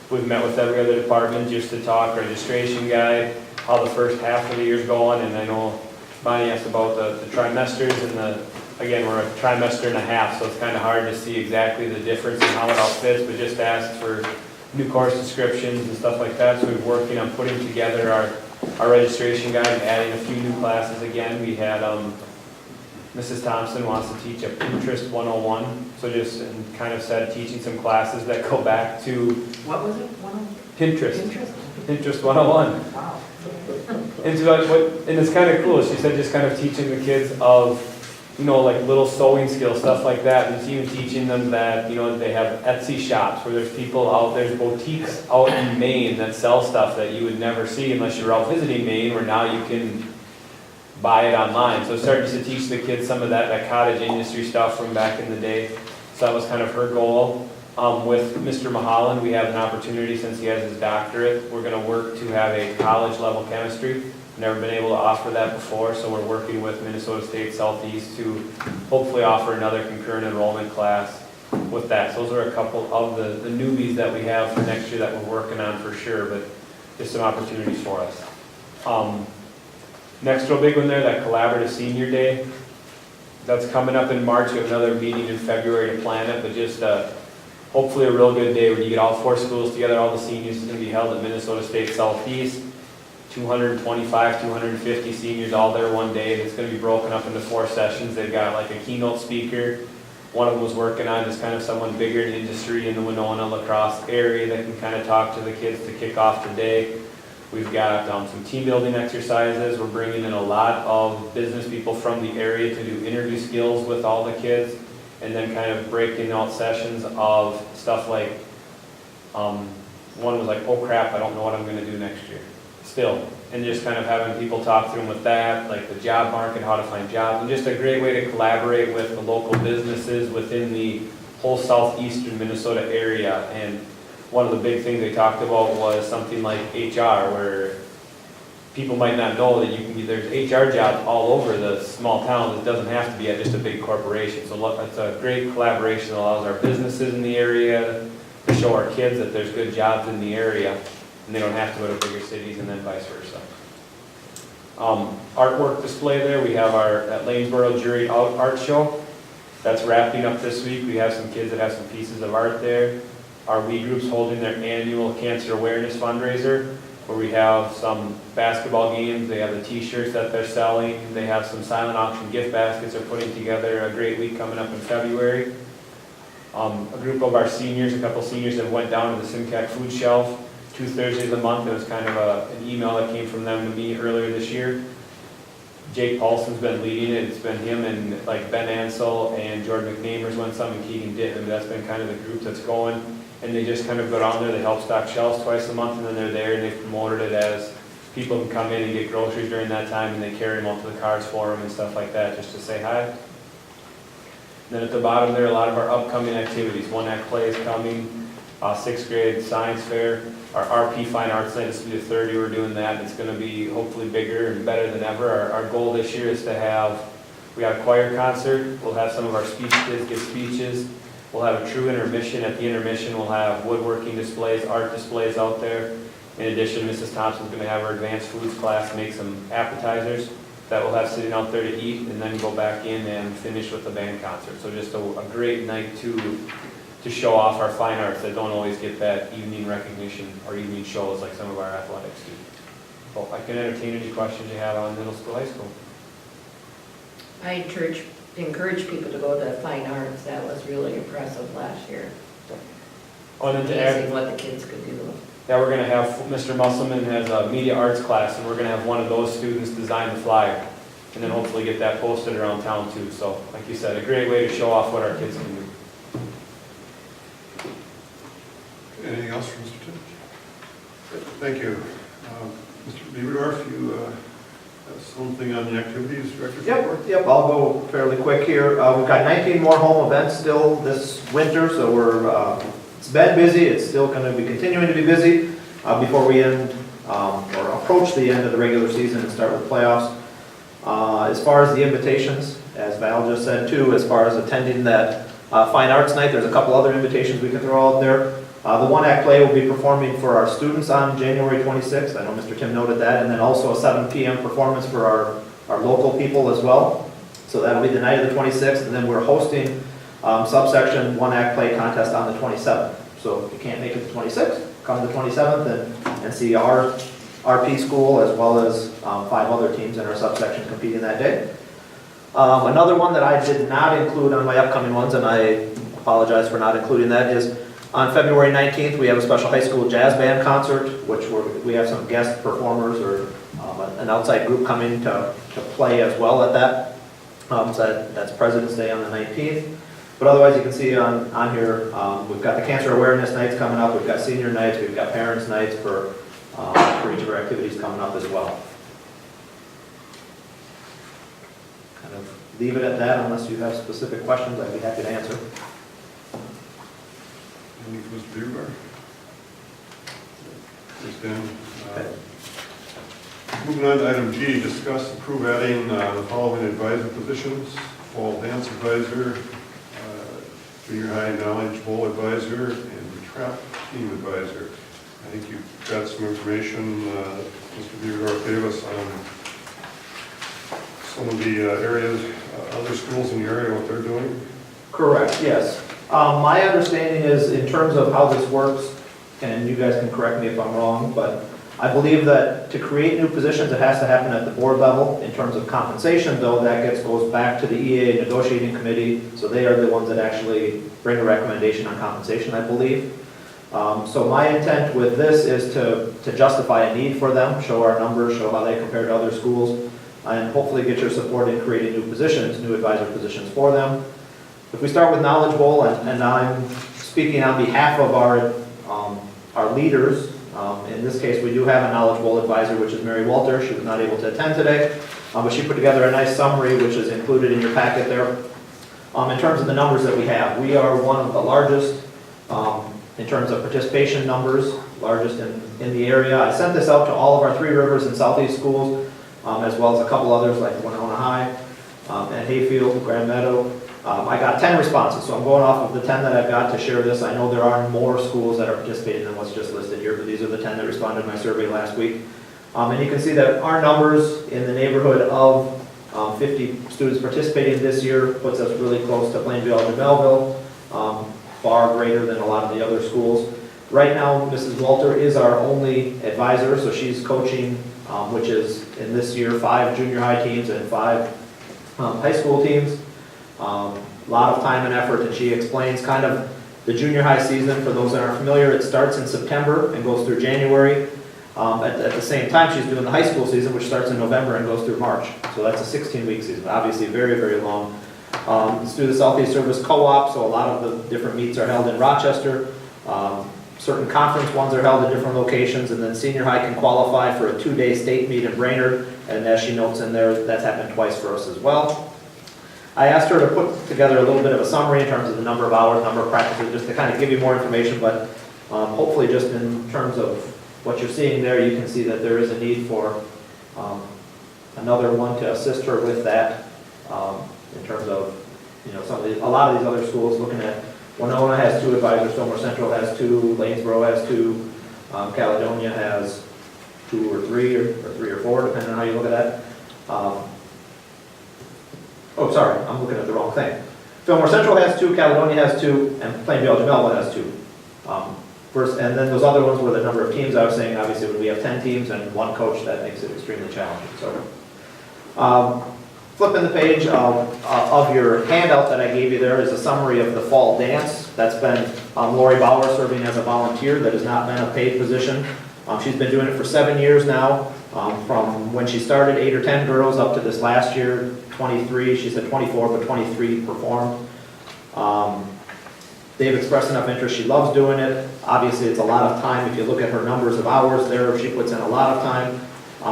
We've met with every other department just to talk registration guide, how the first half of the year's going, and I know Bonnie asked about the trimesters, and again, we're a trimester and a half, so it's kind of hard to see exactly the difference in how it all fits, but just asked for new course descriptions and stuff like that. So we're working on putting together our registration guide and adding a few new classes again. We had Mrs. Thompson wants to teach a Pinterest 101, so just and kind of said teaching some classes that go back to What was it? Pinterest. Pinterest? 101. Wow. And it's kind of cool. She said just kind of teaching the kids of, like little sewing skills, stuff like that. And it's even teaching them that, they have Etsy shops where there's people out, there's boutiques out in Maine that sell stuff that you would never see unless you're out visiting Maine, where now you can buy it online. So starting to teach the kids some of that cottage industry stuff from back in the day. So that was kind of her goal. With Mr. Mahalan, we have an opportunity, since he has his doctorate, we're going to work to have a college level chemistry. Never been able to offer that before, so we're working with Minnesota State Southeast to hopefully offer another concurrent enrollment class with that. So those are a couple of the newbies that we have for next year that we're working on for sure, but just some opportunities for us. Next real big one there, that collaborative senior day. That's coming up in March. We have another meeting in February to plan it, but just hopefully a real good day when you get all 4 schools together, all the seniors. It's going to be held at Minnesota State Southeast. 225, 250 seniors all there one day, and it's going to be broken up into 4 sessions. They've got like a keynote speaker. One of them was working on just kind of someone bigger in industry in the Winona lacrosse area that can kind of talk to the kids to kick off the day. We've got some team building exercises. We're bringing in a lot of business people from the area to do interview skills with all the kids, and then kind of breaking out sessions of stuff like, one was like, oh crap, I don't know what I'm going to do next year. Still, and just kind of having people talk through them with that, like the job market, how to find jobs, and just a great way to collaborate with the local businesses within the whole southeastern Minnesota area. And one of the big things they talked about was something like HR, where people might not know that there's HR jobs all over the small towns. It doesn't have to be at just a big corporation. So it's a great collaboration that allows our businesses in the area to show our kids that there's good jobs in the area, and they don't have to go to bigger cities, and then vice versa. Artwork display there, we have our at Lanesboro Juried Art Show. That's wrapping up this week. We have some kids that have some pieces of art there. Our WE Group's holding their annual cancer awareness fundraiser, where we have some basketball games. They have the t-shirts that they're selling. They have some silent auction gift baskets they're putting together. A great week coming up in February. A group of our seniors, a couple seniors that went down to the Simcac food shelf 2 Thursdays a month. It was kind of an email that came from them to me earlier this year. Jake Paulson's been leading it. It's been him and like Ben Ansel and Jordan McNamers went some, and Keating Ditton. That's been kind of the group that's going. And they just kind of go down there, they help stock shelves twice a month, and then they're there, and they've promoted it as people can come in and get groceries during that time, and they carry them out to the cars for them and stuff like that, just to say hi. Then at the bottom there, a lot of our upcoming activities. One Act Play is coming, 6th grade science fair, our RP Fine Arts Night, this will be the 3rd year we're doing that. It's going to be hopefully bigger and better than ever. Our goal this year is to have, we got a choir concert, we'll have some of our speech kids give speeches, we'll have a true intermission. At the intermission, we'll have woodworking displays, art displays out there. In addition, Mrs. Thompson's going to have her advanced foods class make some appetizers that we'll have sitting out there to eat, and then go back in and finish with the band concert. So just a great night to show off our fine arts that don't always get that evening recognition or evening shows like some of our athletics do. Well, I can entertain any questions you have on middle school, high school. I encourage people to go to fine arts. That was really impressive last year. Oh, and then to add, Amazing what the kids could do. yeah, we're going to have, Mr. Musselman has a media arts class, and we're going to have one of those students design the flyer, and then hopefully get that posted around town too. So, like you said, a great way to show off what our kids can do. Anything else from Mr. Tibbs? Thank you. Mr. Beaverdorf, you have something on the activities director report? Yep, I'll go fairly quick here. We've got 19 more home events still this winter, so it's been busy. It's still going to be continuing to be busy before we end or approach the end of the regular season and start with playoffs. As far as the invitations, as Val just said too, as far as attending that Fine Arts Night, there's a couple other invitations we can throw out there. The One Act Play will be performing for our students on January 26th. I know Mr. Tim noted that. And then also a 7 p.m. performance for our local people as well. So that'll be the night of the 26th. And then we're hosting subsection One Act Play contest on the 27th. So if you can't make it the 26th, come the 27th and see our RP school as well as 5 other teams in our subsection competing that day. Another one that I did not include on my upcoming ones, and I apologize for not including that, is on February 19th, we have a special high school jazz band concert, which we have some guest performers or an outside group coming to play as well at that. So that's President's Day on the 19th. But otherwise, you can see on here, we've got the cancer awareness nights coming up, we've got senior nights, we've got parents' nights for each of our activities coming up as well. Kind of leave it at that unless you have specific questions, I'd be happy to answer. Anything from Mr. Beaverdorf? Thanks, Dan. Moving on to item G, discuss approve adding the following advisor positions: fall dance advisor, junior high knowledge bowl advisor, and trap team advisor. I think you've got some information Mr. Beaverdorf gave us on some of the areas, other schools in the area, what they're doing. Correct, yes. My understanding is, in terms of how this works, and you guys can correct me if I'm wrong, but I believe that to create new positions, it has to happen at the board level. In terms of compensation, though, that goes back to the EA negotiating committee, so they are the ones that actually bring a recommendation on compensation, I believe. So my intent with this is to justify a need for them, show our numbers, show how they compare to other schools, and hopefully get your support in creating new positions, new advisor positions for them. If we start with Knowledge Bowl, and I'm speaking on behalf of our leaders, in this case we do have a Knowledge Bowl advisor, which is Mary Walter. She was not able to attend today, but she put together a nice summary which is included in your packet there. In terms of the numbers that we are one of the largest in terms of participation numbers, largest in in the area. I sent this out to all of our Three Rivers and Southeast schools, as well as a couple others like Winona High, and Hayfield, Grand Meadow. I got 10 responses, so I'm going off of the 10 that I've got to share this. I know there are more schools that are participating than what's just listed here, but these are the 10 that responded to my survey last week. And you can see that our numbers in the neighborhood of 50 students participating this year puts us really close to Plainview and Melville, far greater than a lot of the other schools. Right now, Mrs. Walter is our only advisor, so she's coaching, which is in this year 5 junior high teams and 5 high school teams. A lot of time and effort, and she explains kind of the junior high season. For those that aren't familiar, it starts in September and goes through January. At the same time, she's doing the high school season, which starts in November and goes through March. So that's a 16-week season, obviously very, very long. It's through the Southeast Service Co-op, so a lot of the different meets are held in Rochester. Certain conference ones are held at different locations, and then senior high can qualify for a 2-day state meet in Brainerd. And as she notes in there, that's happened twice for us as well. I asked her to put together a little bit of a summary in terms of the number of hours, number of practices, just to kind of give you more information, but hopefully just in terms of what you're seeing there, you can see that there is a need for another one to assist her with that in terms of, you know, a lot of these other schools, looking at Winona has 2 advisors, Fillmore Central has 2, Lanesboro has 2, Caledonia has 2 or 3, or 3 or 4, depending on how you look at that. Oh, sorry, I'm looking at the wrong thing. Fillmore Central has 2, Caledonia has 2, and Plainview Melville has 2. And then those other ones were the number of teams. I was saying, obviously, when we have 10 teams and 1 coach, that makes it extremely challenging. So, flipping the page of your handout that I gave you there is a summary of the fall dance. That's been Lori Bauer serving as a volunteer. That has not been a paid position. She's been doing it for 7 years now. From when she started, 8 or 10 girls, up to this last year, 23. She said 24, but 23 performed. They've expressed enough interest. She loves doing it. Obviously, it's a lot of time. If you look at her numbers of hours there, she puts in a lot of time.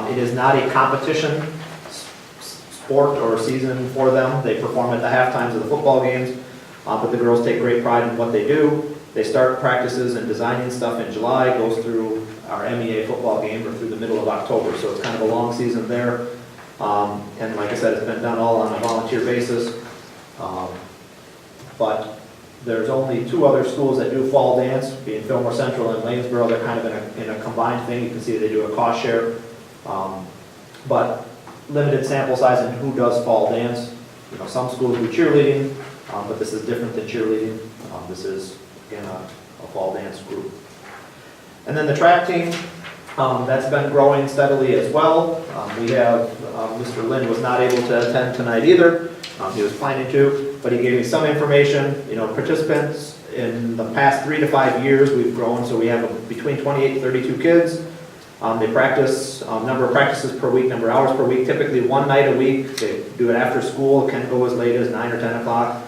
It is not a competition sport or season for them. They perform at the half times of the football games, but the girls take great pride in what they do. They start practices and designing stuff in July, goes through our MEA football game or through the middle of October, so it's kind of a long season there. And like I said, it's been done all on a volunteer basis. But there's only 2 other schools that do fall dance, being Fillmore Central and Lanesboro. They're kind of in a combined thing. You can see they do a cost share. But limited sample size in who does fall dance. You know, some schools do cheerleading, but this is different than cheerleading. This is, again, a fall dance group. And then the track team, that's been growing steadily as well. We have, Mr. Lynn was not able to attend tonight either. He was planning to, but he gave me some information. You know, participants in the past 3 to 5 years, we've grown, so we have between 28 and 32 kids. They practice, number of practices per week, number of hours per week, typically 1 night a week. They do it after school, it can go as late as 9 or 10 o'clock.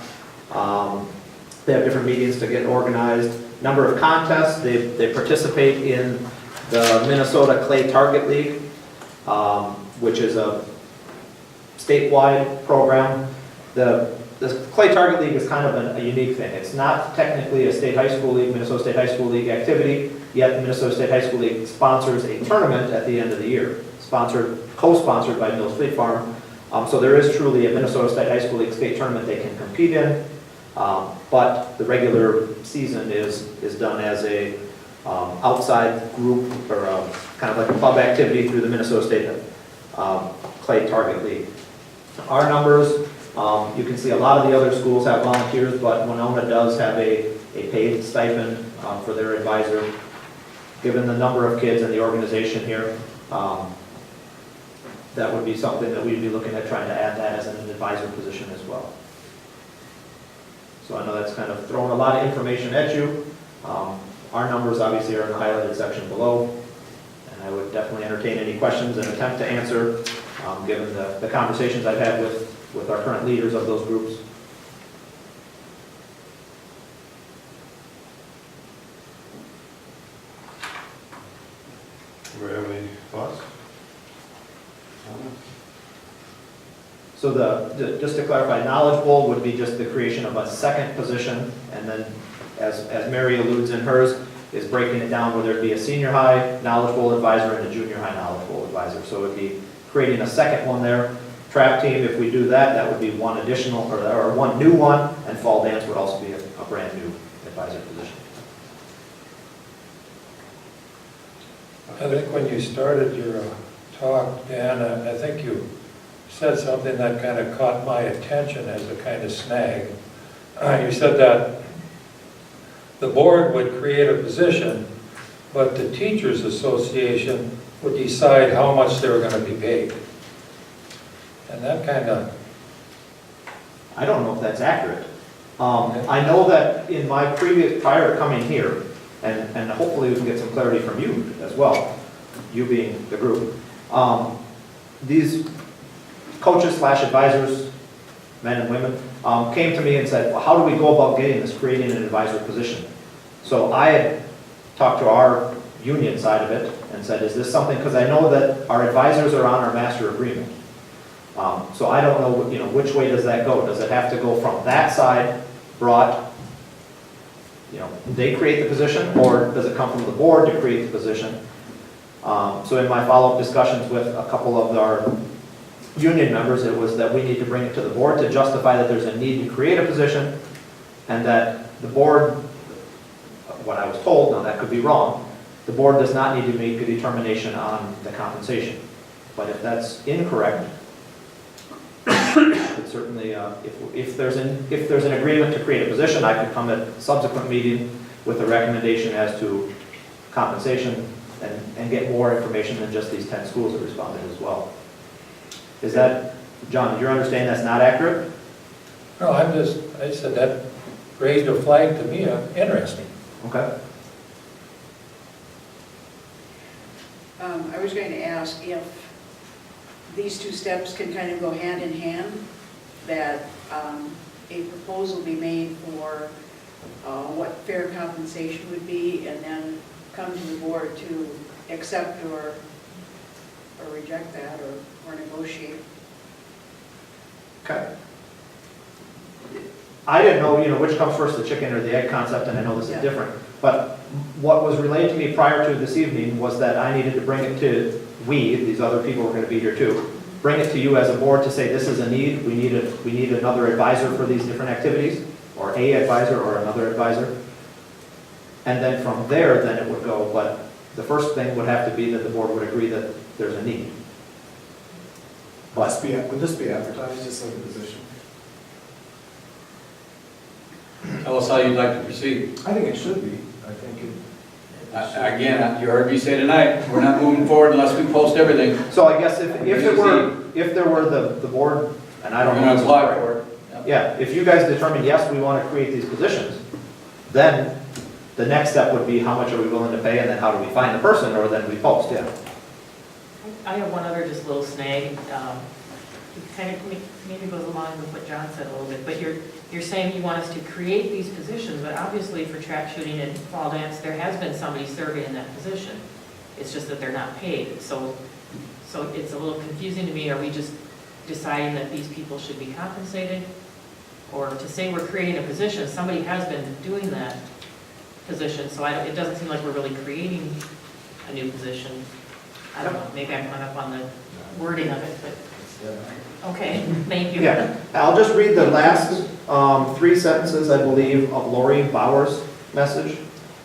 They have different meetings to get organized. Number of contests, they participate in the Minnesota Clay Target League, which is a statewide program. The Clay Target League is kind of a unique thing. It's not technically a state high school league, Minnesota State High School League activity, yet the Minnesota State High School League sponsors a tournament at the end of the year, co-sponsored by Mills Fleet Farm. So there is truly a Minnesota State High School League state tournament they can compete in, but the regular season is done as a outside group, or kind of like a club activity through the Minnesota State Clay Target League. Our numbers, you can see a lot of the other schools have volunteers, but Winona does have a paid stipend for their advisor. Given the number of kids in the organization here, that would be something that we'd be looking at trying to add that as an advisor position as well. So I know that's kind of throwing a lot of information at you. Our numbers obviously are in the highlighted section below, and I would definitely entertain any questions and attempt to answer, given the conversations I've had with our current leaders of those groups. Do we have any thoughts? So just to clarify, Knowledge Bowl would be just the creation of a second position, and then as Mary alludes in hers, is breaking it down, whether it be a senior high knowledge bowl advisor and a junior high knowledge bowl advisor. So it'd be creating a second one there. Trap team, if we do that, that would be one additional, or one new one, and fall dance would also be a brand new advisor position. I think when you started your talk, Dan, I think you said something that kind of caught my attention as a kind of snag. You said that the board would create a position, but the Teachers Association would decide how much they were going to be paid. And that kind of... I don't know if that's accurate. I know that in my prior to coming here, and hopefully we can get some clarity from you as well, you being the group, these coaches / advisors, men and women, came to me and said, well, how do we go about getting this, creating an advisor position? So I had talked to our union side of it and said, is this something, because I know that our advisors are on our master agreement. So I don't know, which way does that go? Does it have to go from that side, brought, they create the position, or does it come from the board to create the position? So in my follow-up discussions with a couple of our union members, it was that we need to bring it to the board to justify that there's a need to create a position, and that the board, what I was told, now that could be wrong, the board does not need to make a determination on the compensation. But if that's incorrect, I could certainly, if there's an agreement to create a position, I could come at a subsequent meeting with a recommendation as to compensation and get more information than just these 10 schools that responded as well. Is that, John, did you understand that's not accurate? No, I said that raised a flag to me, interesting. Okay. I was going to ask if these two steps can kind of go hand in hand, that a proposal be made for what fair compensation would be, and then come to the board to accept or reject that, or negotiate. Okay. I didn't know, which comes first, the chicken or the egg concept, and I know this is different. But what was relayed to me prior to this evening was that I needed to bring it to these other people were going to be here too, bring it to you as a board to say this is a need, we need another advisor for these different activities, or a advisor or another advisor. And then from there, then it would go, but the first thing would have to be that the board would agree that there's a need. But Would this be advertised just like a position? Tell us how you'd like to proceed. I think it should be. I think it. Again, you heard me say tonight, we're not moving forward unless we post everything. so I guess if there were the board, and I We're don't going know. to apply for it. Yeah, if you guys determine, yes, we want to create these positions, then the next step would be how much are we willing to pay, and then how do we find the person, or then we post, yeah. I have one other just little snag. It kind of maybe goes along with what John said a little bit, but you're saying you want us to create these positions, but obviously for track shooting and fall dance, there has been somebody serving in that position. It's just that they're not paid. So it's a little confusing to me. Are we just deciding that these people should be compensated? Or to say we're creating a position, somebody has been doing that position, so it doesn't seem like we're really creating a new position. I don't know, maybe I'm hung up on the wording of it, but, okay, thank you. Yeah, I'll just read the last 3 sentences, I believe, of Lori Bauer's message.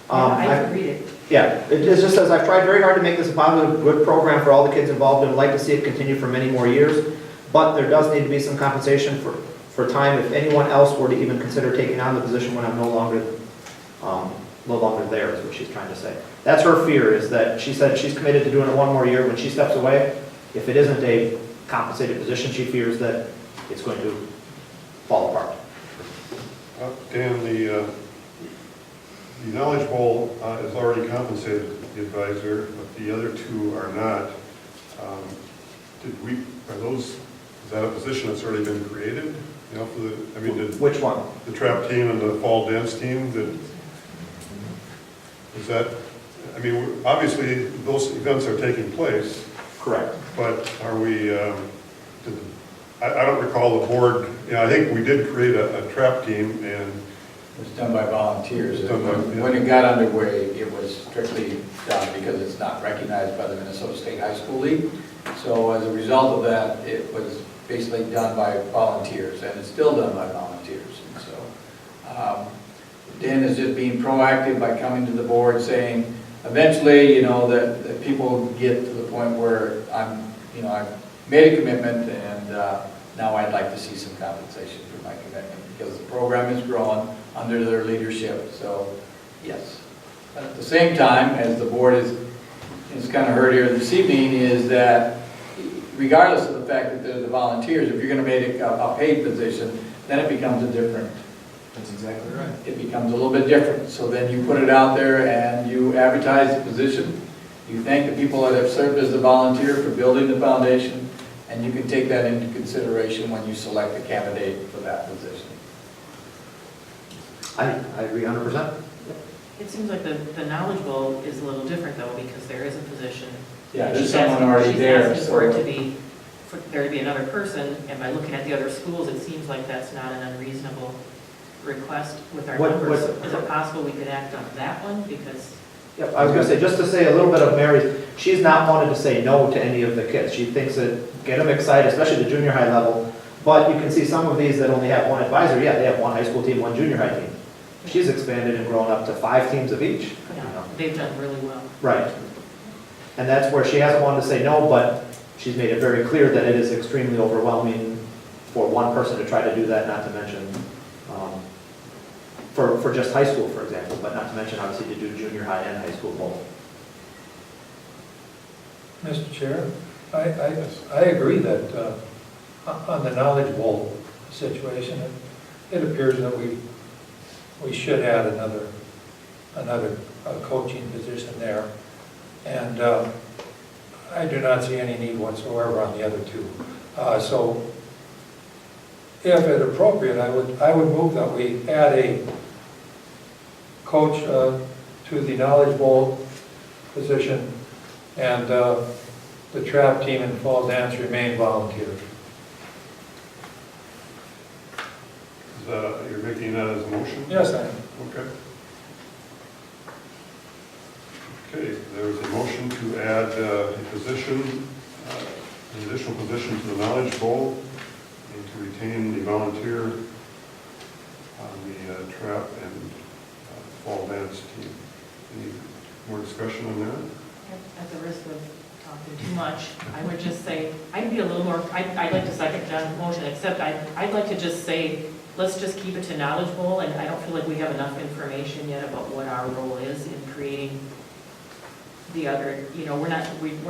I can read it. Yeah, it just says, I've tried very hard to make this a positive, good program for all the kids involved and would like to see it continue for many more years, but there does need to be some compensation for time if anyone else were to even consider taking on the position when I'm no longer there, is what she's trying to say. That's her fear, is that she said she's committed to doing it 1 more year. When she steps away, if it isn't a compensated position, she fears that it's going to fall apart. Dan, the Knowledge Bowl is already compensated the advisor, but the other 2 are not. Is that a position that's already been created? Which one? The trap team and the fall dance team, obviously those events are taking place. Correct. But are we, I don't recall the board, I think we did create a trap team, and was done by volunteers. It was done by- yeah. When it got underway, it was strictly done because it's not recognized by the Minnesota State High School League. So as a result of that, it was basically done by volunteers, and it's still done by volunteers. And so Dan is just being proactive by coming to the board saying, eventually, that people get to the point where I've made a commitment, and now I'd like to see some compensation for my commitment, because the program is growing under their leadership, so, yes. At the same time, as the board is kind of heard here this evening, is that regardless of the fact that they're the volunteers, if you're going to make a paid position, then it becomes a different. That's exactly right. It becomes a little bit different. So then you put it out there and you advertise the position. You thank the people that have served as a volunteer for building the foundation, and you can take that into consideration when you select a candidate for that position. I agree 100%. It seems like the Knowledge Bowl is a little different though, because there is a position. Yeah, and there's she's someone asking- already there, She's asking for it so- to be, for there to be another person, and by looking at the other schools, it seems like that's not an unreasonable request with our What- numbers. what- Is it possible we could act on that one, because Yep, I was gonna say, just to say a little bit of Mary's, she's not wanted to say no to any of the kids. She thinks that, get them excited, especially the junior high level. But you can see some of these that only have one advisor, yeah, they have one high school team, one junior high team. She's expanded and grown up to 5 teams of each. you know, they've done really well. Right. And that's where she hasn't wanted to say no, but she's made it very clear that it is extremely overwhelming for one person to try to do that, not to mention, for just high school, for example, but not to mention obviously to do junior high and high school both. Mr. Chair, I agree that on the Knowledge Bowl situation, it appears that we should add another coaching position there. And I do not see any need whatsoever on the other two. So if it's appropriate, I would move that we add a coach to the Knowledge Bowl position, and the trap team and fall dance remain volunteers. You're making that as a motion? Yes, I am. Okay. Okay, there's a motion to add a position, an additional position to the Knowledge Bowl, and to retain the volunteer on the trap and fall dance team. Any more discussion on that? At the risk of talking too much, I would just say, I'd be a little more, I'd like to second John's motion, except I'd like to just say, let's just keep it to Knowledge Bowl, and I don't feel like we have enough information yet about what our role is in creating the other, we're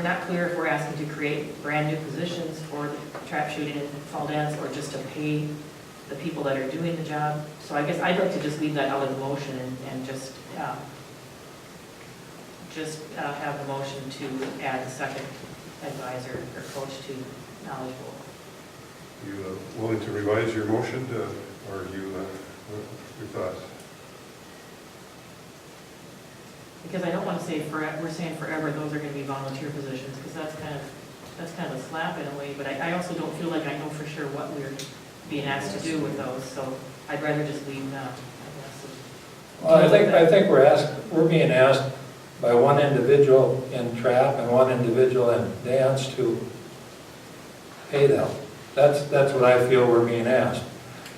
not clear if we're asking to create brand new positions for trap shooting and fall dance, or just to pay the people that are doing the job. So I guess I'd like to just leave that out of the motion and just have the motion to add the second advisor or coach to Knowledge Bowl. You willing to revise your motion, or you, your thoughts? Because I don't want to say we're saying forever those are going to be volunteer positions, because that's kind of a slap in a way, but I also don't feel like I know for sure what we're being asked to do with those, so I'd rather just leave them, I Well, I think we're being asked by one individual in trap and one individual in dance to pay them. That's what I feel we're being asked.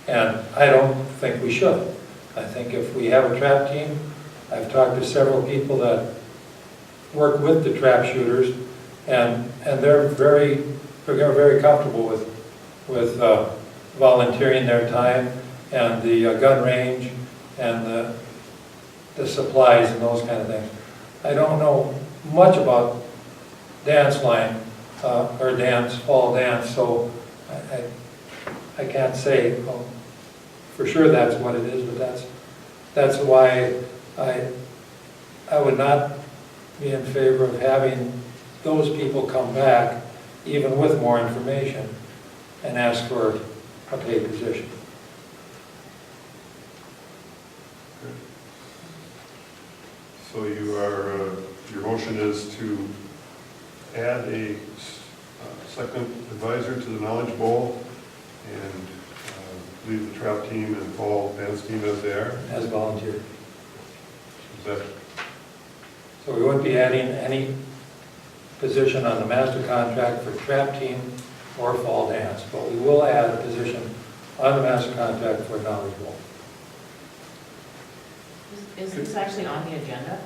And I don't think we should. I think if we have a trap team, I've talked to several people that work with the trap shooters, and they're very comfortable with volunteering their time and the gun range and the supplies and those kind of things. I don't know much about dance line or fall dance, so I can't say for sure that's what it is, but that's why I would not be in favor of having those people come back, even with more information, and ask for a paid position. So your motion is to add a second advisor to the Knowledge Bowl, and leave the trap team and fall dance team as they are? as volunteer. Is that, So we wouldn't be adding any position on the master contract for trap team or fall dance, but we will add a position on the master contract for Knowledge Bowl. Is this actually on the agenda?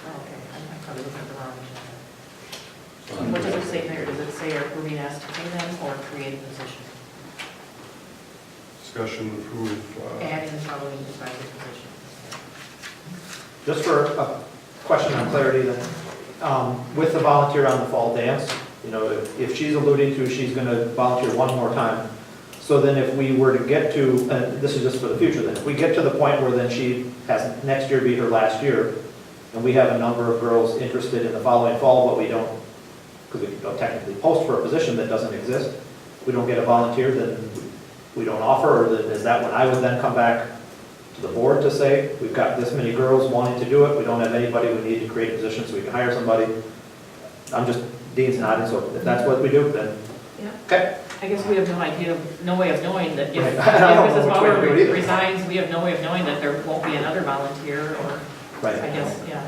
Oh, okay, I'm probably looking at the wrong agenda. What does it say there? Does it say are being asked to pay them or create a position? discussion, approve, Adding the following advisory position. Just for a question on clarity then, with the volunteer on the fall dance, you know, if she's alluding to she's gonna volunteer one more time, so then if we were to get to, and this is just for the future then, if we get to the point where then she has next year be her last year, and we have a number of girls interested in the following fall, but we don't, because we don't technically post for a position that doesn't exist, we don't get a volunteer, then we don't offer, or is that when I would then come back to the board to say, we've got this many girls wanting to do it, we don't have anybody, we need to create a position so we can hire somebody? I'm just, Dean's nodding, so if that's what we do, then, Yeah. okay. I guess we have no idea, no way of knowing that if Right. I don't know Mrs. which way to do it Bauer either. resigns, we have no way of knowing that there won't be another volunteer or, I Right. guess, yeah.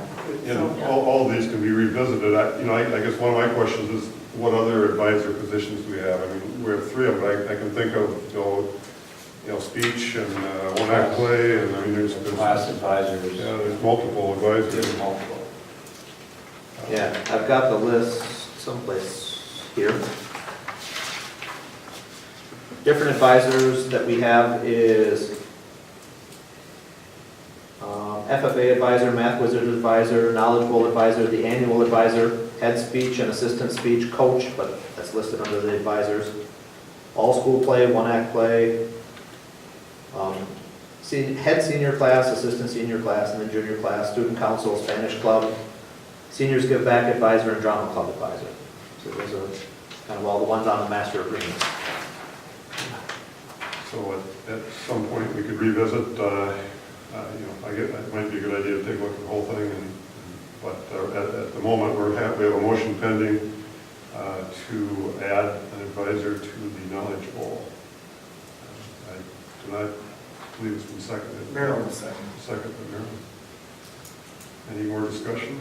and So, all of these can be revisited. I guess one of my questions is, what other advisor positions do we have? I mean, we have three of them, I can think of, you know, speech and one act play, and I mean, there's, Class advisors. yeah, there's multiple advisors. There's multiple. Yeah, I've got the list someplace here. Different advisors that we have is FFA advisor, Math Wizard advisor, Knowledge Bowl advisor, the annual advisor, head speech and assistant speech coach, but that's listed under the advisors. All school play, one act play, head senior class, assistant senior class, and then junior class, student council, Spanish club, seniors give back advisor, and drama club advisor. So those are kind of all the ones on the master agreement. So at some point, we could revisit, you know, I get, it might be a good idea to take a look at the whole thing, but at the moment, we have a motion pending to add an advisor to the Knowledge Bowl. I do not believe it's been seconded. Maryland second. Second by Maryland. Any more discussion?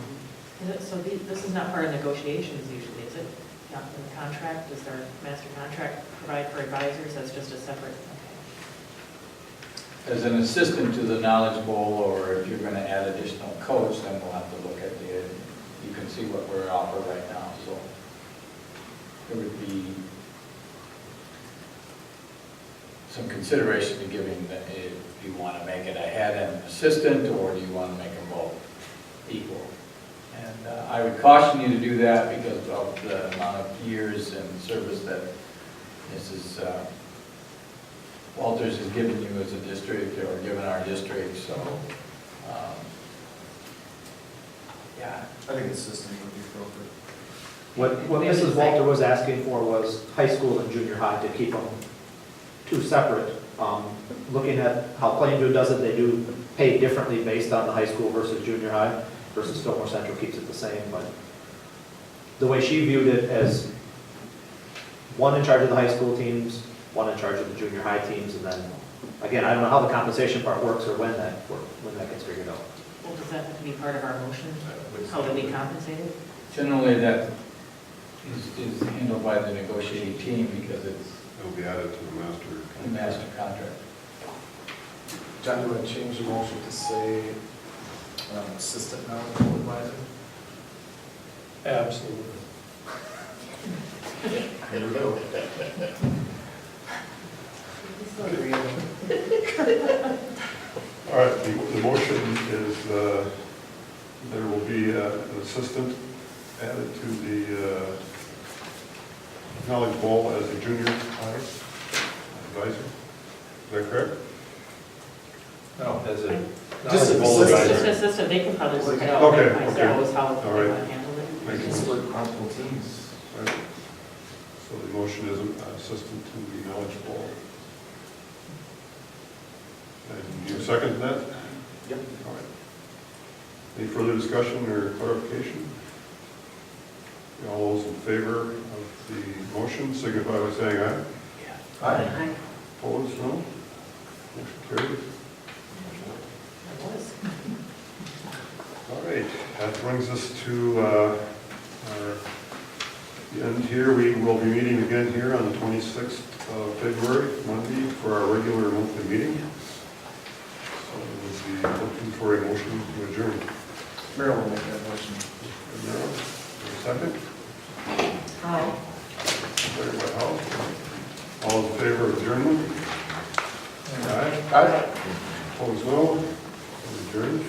Is it, so this is not part of negotiations usually, is it? Not in the contract, does their master contract provide for advisors, that's just a separate, okay. As an assistant to the Knowledge Bowl, or if you're going to add additional coach, then we'll have to look at you can see what we're offering right now, so there would be some consideration to giving, if you want to make it a head and assistant, or do you want to make them both equal? And I would caution you to do that because of the amount of years and service that Mrs. Walters has given you as a district, or given our district, so, yeah. I think assistant would be appropriate. What Mrs. Walter was asking for was high school and junior high to keep them two separate. Looking at how Plainview does it, they do pay differently based on the high school versus junior high, versus Fillmore Central keeps it the same, but the way she viewed it as one in charge of the high school teams, one in charge of the junior high teams, and then, again, I don't know how the compensation part works or when that gets figured out. Well, does that have to be part of our motion, how they'll be compensated? Generally, that is handled by the negotiating team because it's It'll be added to the master. a master contract. John, do you want to change the motion to say assistant knowledge bowl advisor? Absolutely. There we go. All right, the motion is, there will be an assistant added to the Knowledge Bowl as a junior high advisor. Is that correct? No, as a Just Knowledge Bowl assistant. Just advisor. an assistant, they can probably work it out. Okay, I okay. suppose how All they right. want to handle it. Makes sense. Split multiple teams. Right. So the motion is an assistant to the Knowledge Bowl. And you second that? Yep. All right. Any further discussion or clarification? All those in favor of the motion signify by saying aye. Aye. Opposed, no? Motion carries. All right, that brings us to the end here. We will be meeting again here on the 26th of February, Monday, for our regular monthly meeting. So we'll be looking for a motion to adjourn. Merrill will make that motion. Merrill, second? Aye. Second by Hal. All in favor of adjournment? Aye. Aye. Opposed, no? Adjourned.